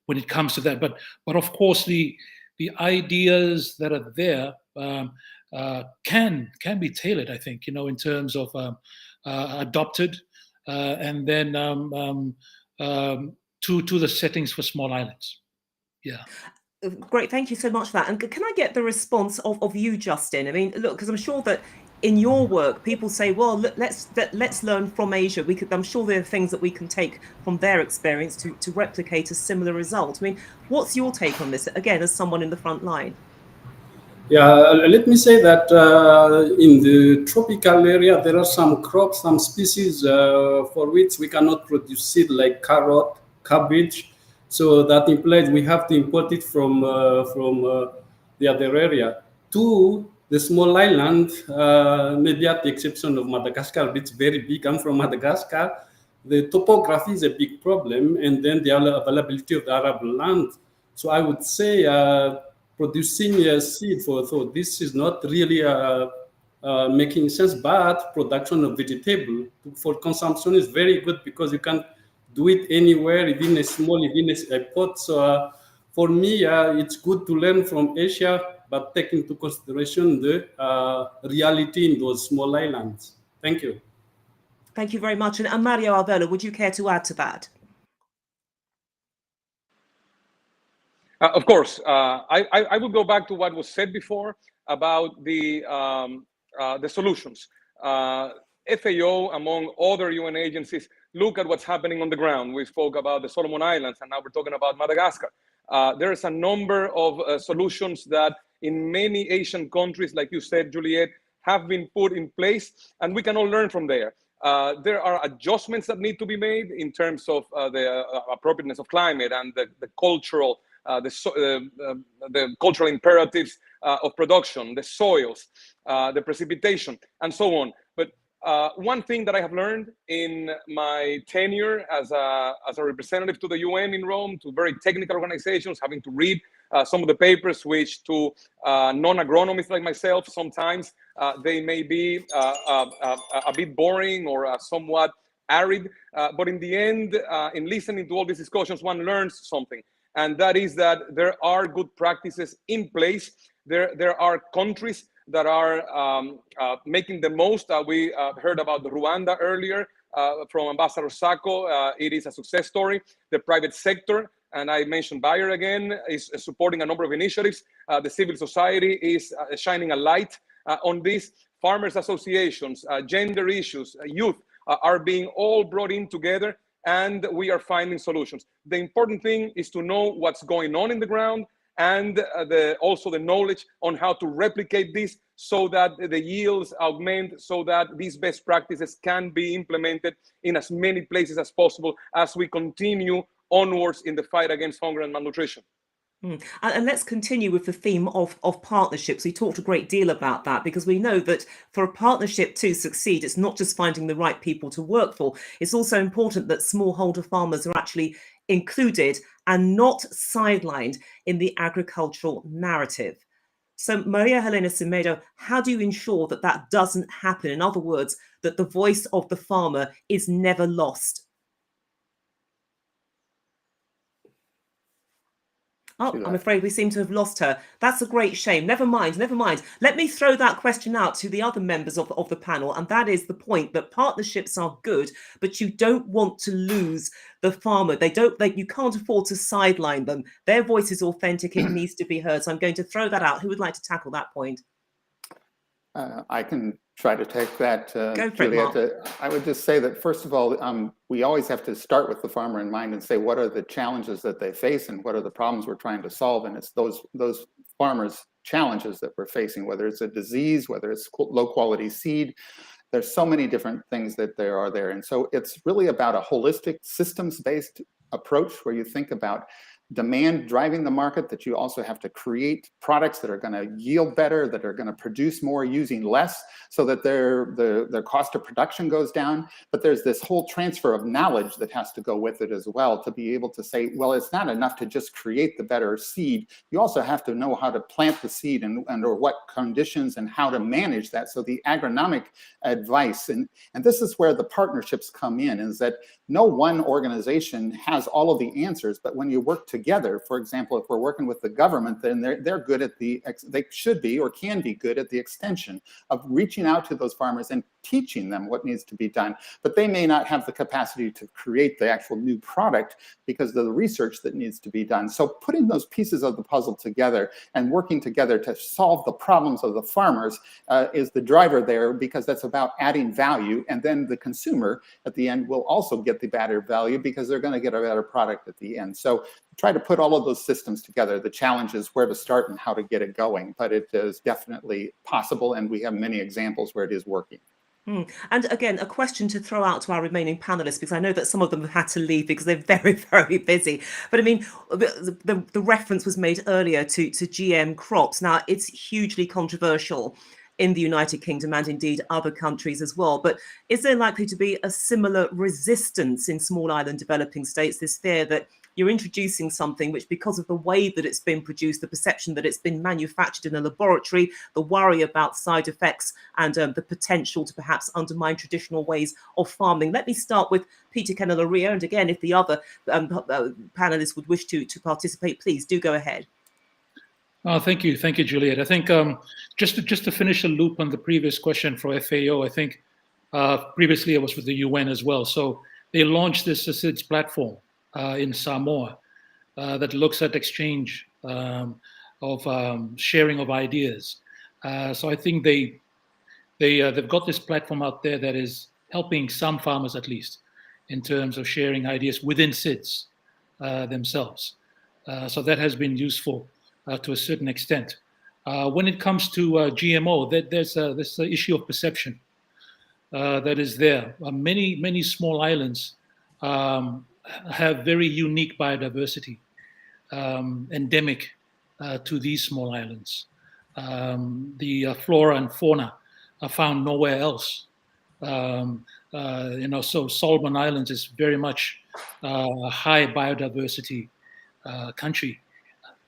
when it comes to that. But of course the ideas that are there can be tailored, I think, in terms of adopted and then to the settings for small islands. Yeah. Great, thank you so much for that. And can I get the response of you, Justin? I mean, look, because I'm sure that in your work, people say, well, look, let's learn from Asia. I'm sure there are things that we can take from their experience to replicate a similar result. I mean, what's your take on this, again, as someone in the front line? Yeah, let me say that in the tropical area, there are some crops, some species for which we cannot produce seed, like carrot, cabbage. So that implies we have to import it from the other area. Two, the small island, maybe at the exception of Madagascar, it's very big. I'm from Madagascar. The topography is a big problem, and then the availability of the arable land. So I would say producing a seed for this is not really making sense, but production of vegetable for consumption is very good because you can do it anywhere, even a pot. So for me, it's good to learn from Asia, but take into consideration the reality in those small islands. Thank you. Thank you very much. And Mario Alvelo, would you care to add to that? Of course. I will go back to what was said before about the solutions. FAO, among other UN agencies, look at what's happening on the ground. We spoke about the Solomon Islands, and now we're talking about Madagascar. There is a number of solutions that in many Asian countries, like you said, Juliet, have been put in place, and we can all learn from there. There are adjustments that need to be made in terms of the appropriateness of climate and the cultural the cultural imperatives of production, the soils, the precipitation, and so on. But one thing that I have learned in my tenure as a representative to the UN in Rome, to very technical organizations, having to read some of the papers, which to non-agronomists like myself, sometimes they may be a bit boring or somewhat arid. But in the end, in listening to all these discussions, one learns something. And that is that there are good practices in place. There are countries that are making the most. We heard about the Rwanda earlier from Ambassador Sacco. It is a success story. The private sector, and I mentioned Bayer again, is supporting a number of initiatives. The civil society is shining a light on this. Farmers associations, gender issues, youth are being all brought in together, and we are finding solutions. The important thing is to know what's going on in the ground, and also the knowledge on how to replicate this so that the yields augment, so that these best practices can be implemented in as many places as possible as we continue onwards in the fight against hunger and malnutrition. And let's continue with the theme of partnerships. We talked a great deal about that because we know that for a partnership to succeed, it's not just finding the right people to work for. It's also important that smallholder farmers are actually included and not sidelined in the agricultural narrative. So Maria Helena Semedo, how do you ensure that that doesn't happen? In other words, that the voice of the farmer is never lost? Oh, I'm afraid we seem to have lost her. That's a great shame. Never mind, never mind. Let me throw that question out to the other members of the panel, and that is the point that partnerships are good, but you don't want to lose the farmer. You can't afford to sideline them. Their voice is authentic. It needs to be heard. So I'm going to throw that out. Who would like to tackle that point? I can try to take that, Go for it, Mark. Juliet. I would just say that, first of all, we always have to start with the farmer in mind and say, what are the challenges that they face and what are the problems we're trying to solve? And it's those farmers' challenges that we're facing, whether it's a disease, whether it's low quality seed. There's so many different things that there are there. And so it's really about a holistic systems-based approach where you think about demand driving the market, that you also have to create products that are going to yield better, that are going to produce more using less, so that their cost of production goes down. But there's this whole transfer of knowledge that has to go with it as well, to be able to say, well, it's not enough to just create the better seed. You also have to know how to plant the seed and under what conditions and how to manage that. So the agronomic advice, and this is where the partnerships come in, is that no one organization has all of the answers, but when you work together, for example, if we're working with the government, then they're good at they should be or can be good at the extension of reaching out to those farmers and teaching them what needs to be done. But they may not have the capacity to create the actual new product because of the research that needs to be done. So putting those pieces of the puzzle together and working together to solve the problems of the farmers is the driver there, because that's about adding value. And then the consumer at the end will also get the better value because they're going to get a better product at the end. So try to put all of those systems together. The challenge is where to start and how to get it going, but it is definitely possible, and we have many examples where it is working. And again, a question to throw out to our remaining panelists, because I know that some of them have had to leave because they're very, very busy. But I mean, the reference was made earlier to GM crops. Now, it's hugely controversial in the United Kingdom and indeed other countries as well. But is there likely to be a similar resistance in small island developing states, this fear that you're introducing something which, because of the way that it's been produced, the perception that it's been manufactured in a laboratory, the worry about side effects and the potential to perhaps undermine traditional ways of farming? Let me start with Peter Kenelaria. And again, if the other panelists would wish to participate, please do go ahead. Thank you, Juliet. I think just to finish a loop on the previous question for FAO, I think previously I was with the UN as well. So they launched this SIDS platform in Samoa that looks at exchange of sharing of ideas. So I think they've got this platform out there that is helping some farmers, at least, in terms of sharing ideas within SIDS themselves. So that has been useful to a certain extent. When it comes to GMO, there's this issue of perception that is there. Many small islands have very unique biodiversity, endemic to these small islands. The flora and fauna are found nowhere else. So Solomon Islands is very much a high biodiversity country.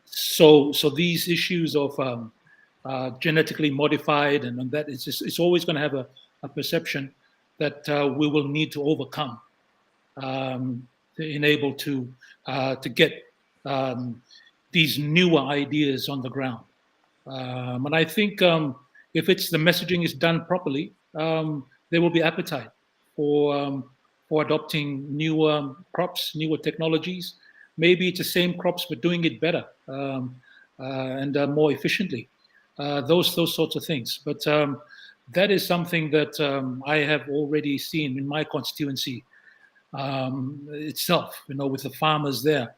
So these issues of genetically modified and that it's always going to have a perception that we will need to overcome to enable to get these newer ideas on the ground. And I think if the messaging is done properly, there will be appetite for adopting newer crops, newer technologies. Maybe it's the same crops, but doing it better and more efficiently. Those sorts of things. But that is something that I have already seen in my constituency itself. With the farmers there,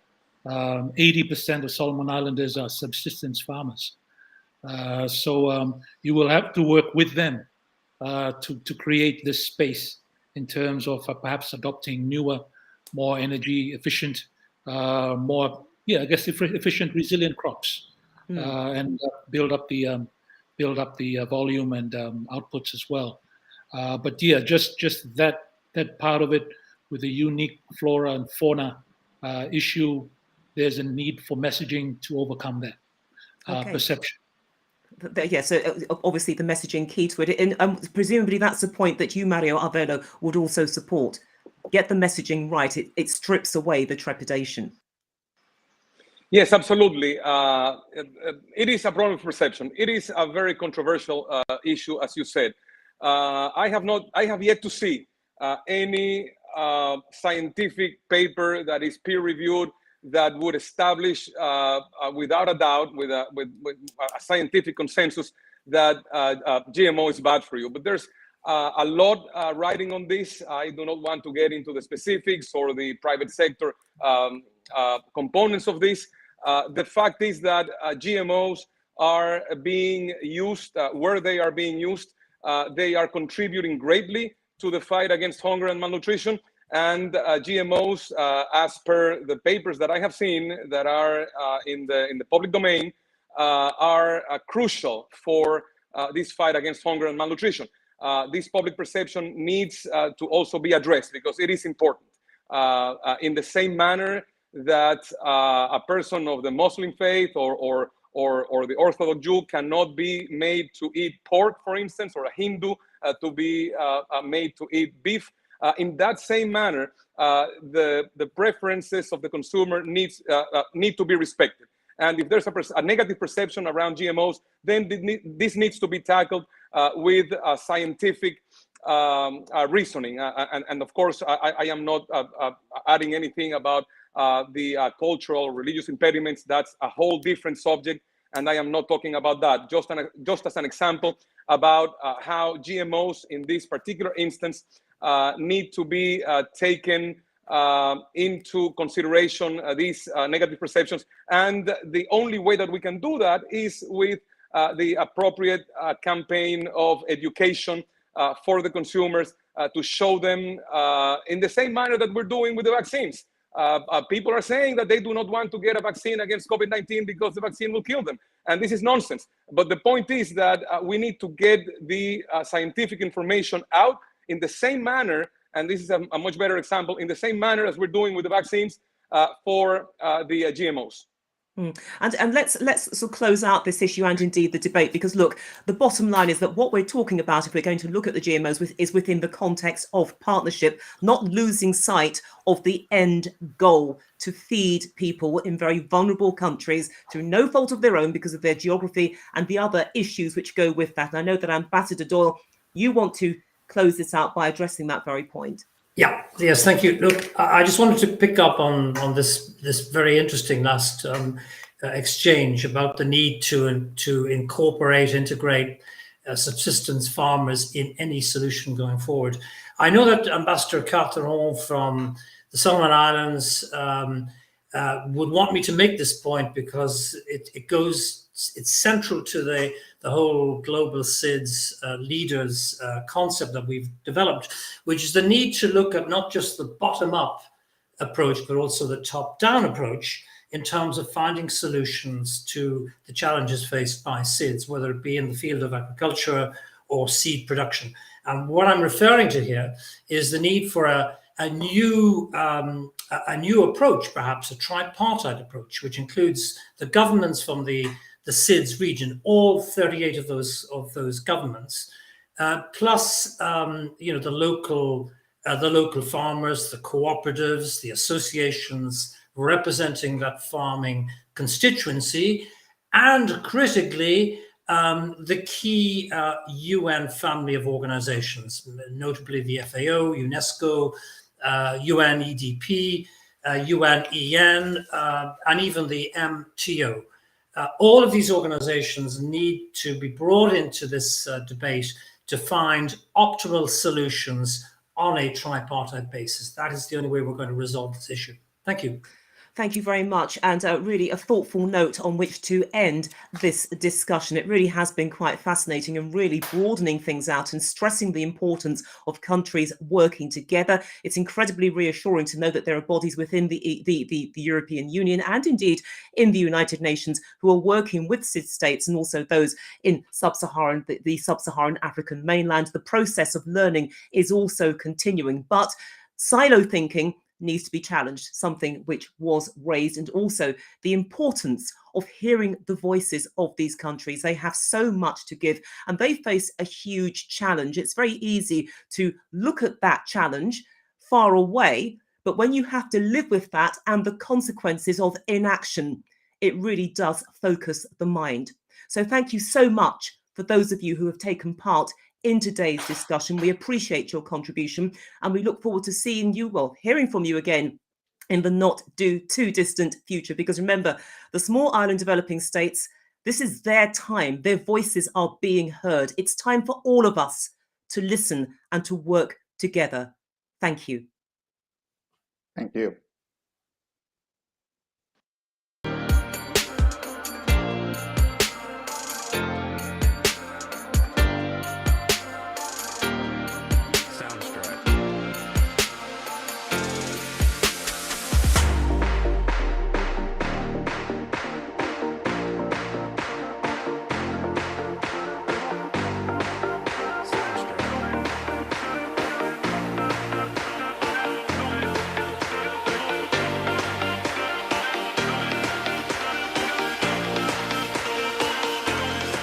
80% of Solomon Islanders are subsistence farmers. So you will have to work with them to create this space in terms of perhaps adopting newer, more energy efficient, more I guess efficient, resilient crops, and build up the volume and outputs as well. But yeah, just that part of it with the unique flora and fauna issue, there's a need for messaging to overcome that perception. Yeah, so obviously the messaging key to it, and presumably that's a point that you, Mario Arvelo, would also support. Get the messaging right; it strips away the trepidation. Yes, absolutely. It is a problem of perception. It is a very controversial issue, as you said. I have yet to see any scientific paper that is peer-reviewed that would establish, without a doubt, with a scientific consensus, that GMO is bad for you. But there's a lot writing on this. I do not want to get into the specifics or the private sector components of this. The fact is that GMOs are being used where they are being used. They are contributing greatly to the fight against hunger and malnutrition. And GMOs, as per the papers that I have seen that are in the public domain, are crucial for this fight against hunger and malnutrition. This public perception needs to also be addressed because it is important. In the same manner that a person of the Muslim faith or the Orthodox Jew cannot be made to eat pork, for instance, or a Hindu to be made to eat beef. In that same manner, the preferences of the consumer need to be respected. And if there's a negative perception around GMOs, then this needs to be tackled with scientific reasoning. And of course, I am not adding anything about the cultural, religious impediments. That's a whole different subject, and I am not talking about that. Just as an example about how GMOs in this particular instance need to be taken into consideration, these negative perceptions. And the only way that we can do that is with the appropriate campaign of education for the consumers to show them in the same manner that we're doing with the vaccines. People are saying that they do not want to get a vaccine against COVID-19 because the vaccine will kill them. And this is nonsense. But the point is that we need to get the scientific information out in the same manner, and this is a much better example, in the same manner as we're doing with the vaccines for the GMOs. And let's sort of close out this issue and indeed the debate, because look, the bottom line is that what we're talking about, if we're going to look at the GMOs, is within the context of partnership, not losing sight of the end goal to feed people in very vulnerable countries through no fault of their own because of their geography and the other issues which go with that. And I know that Ambassador Doyle, you want to close this out by addressing that very point. Yes, thank you. Look, I just wanted to pick up on this very interesting last exchange about the need to integrate subsistence farmers in any solution going forward. I know that Ambassador Carteron from the Solomon Islands would want me to make this point because it's central to the whole global SIDS leaders concept that we've developed, which is the need to look at not just the bottom-up approach, but also the top-down approach in terms of finding solutions to the challenges faced by SIDS, whether it be in the field of agriculture or seed production. And what I'm referring to here is the need for a new approach, perhaps a tripartite approach, which includes the governments from the SIDS region, all 38 of those governments, plus the local farmers, the cooperatives, the associations representing that farming constituency, and critically the key UN family of organizations, notably the FAO, UNESCO, UNEDP, UNEN, and even the MTO. All of these organizations need to be brought into this debate to find optimal solutions on a tripartite basis. That is the only way we're going to resolve this issue. Thank you. Thank you very much, and really a thoughtful note on which to end this discussion. It really has been quite fascinating and really broadening things out and stressing the importance of countries working together. It's incredibly reassuring to know that there are bodies within the European Union and indeed in the United Nations who are working with CIS states and also those in the sub-Saharan African mainland. The process of learning is also continuing, but silo thinking needs to be challenged, something which was raised, and also the importance of hearing the voices of these countries. They have so much to give and they face a huge challenge. It's very easy to look at that challenge far away, but when you have to live with that and the consequences of inaction, it really does focus the mind. So thank you so much for those of you who have taken part in today's discussion. We appreciate your contribution and we look forward to seeing you, well, hearing from you again in the not too distant future. Because remember, the small island developing states, this is their time. Their voices are being heard. It's time for all of us to listen and to work together. Thank you. Thank you.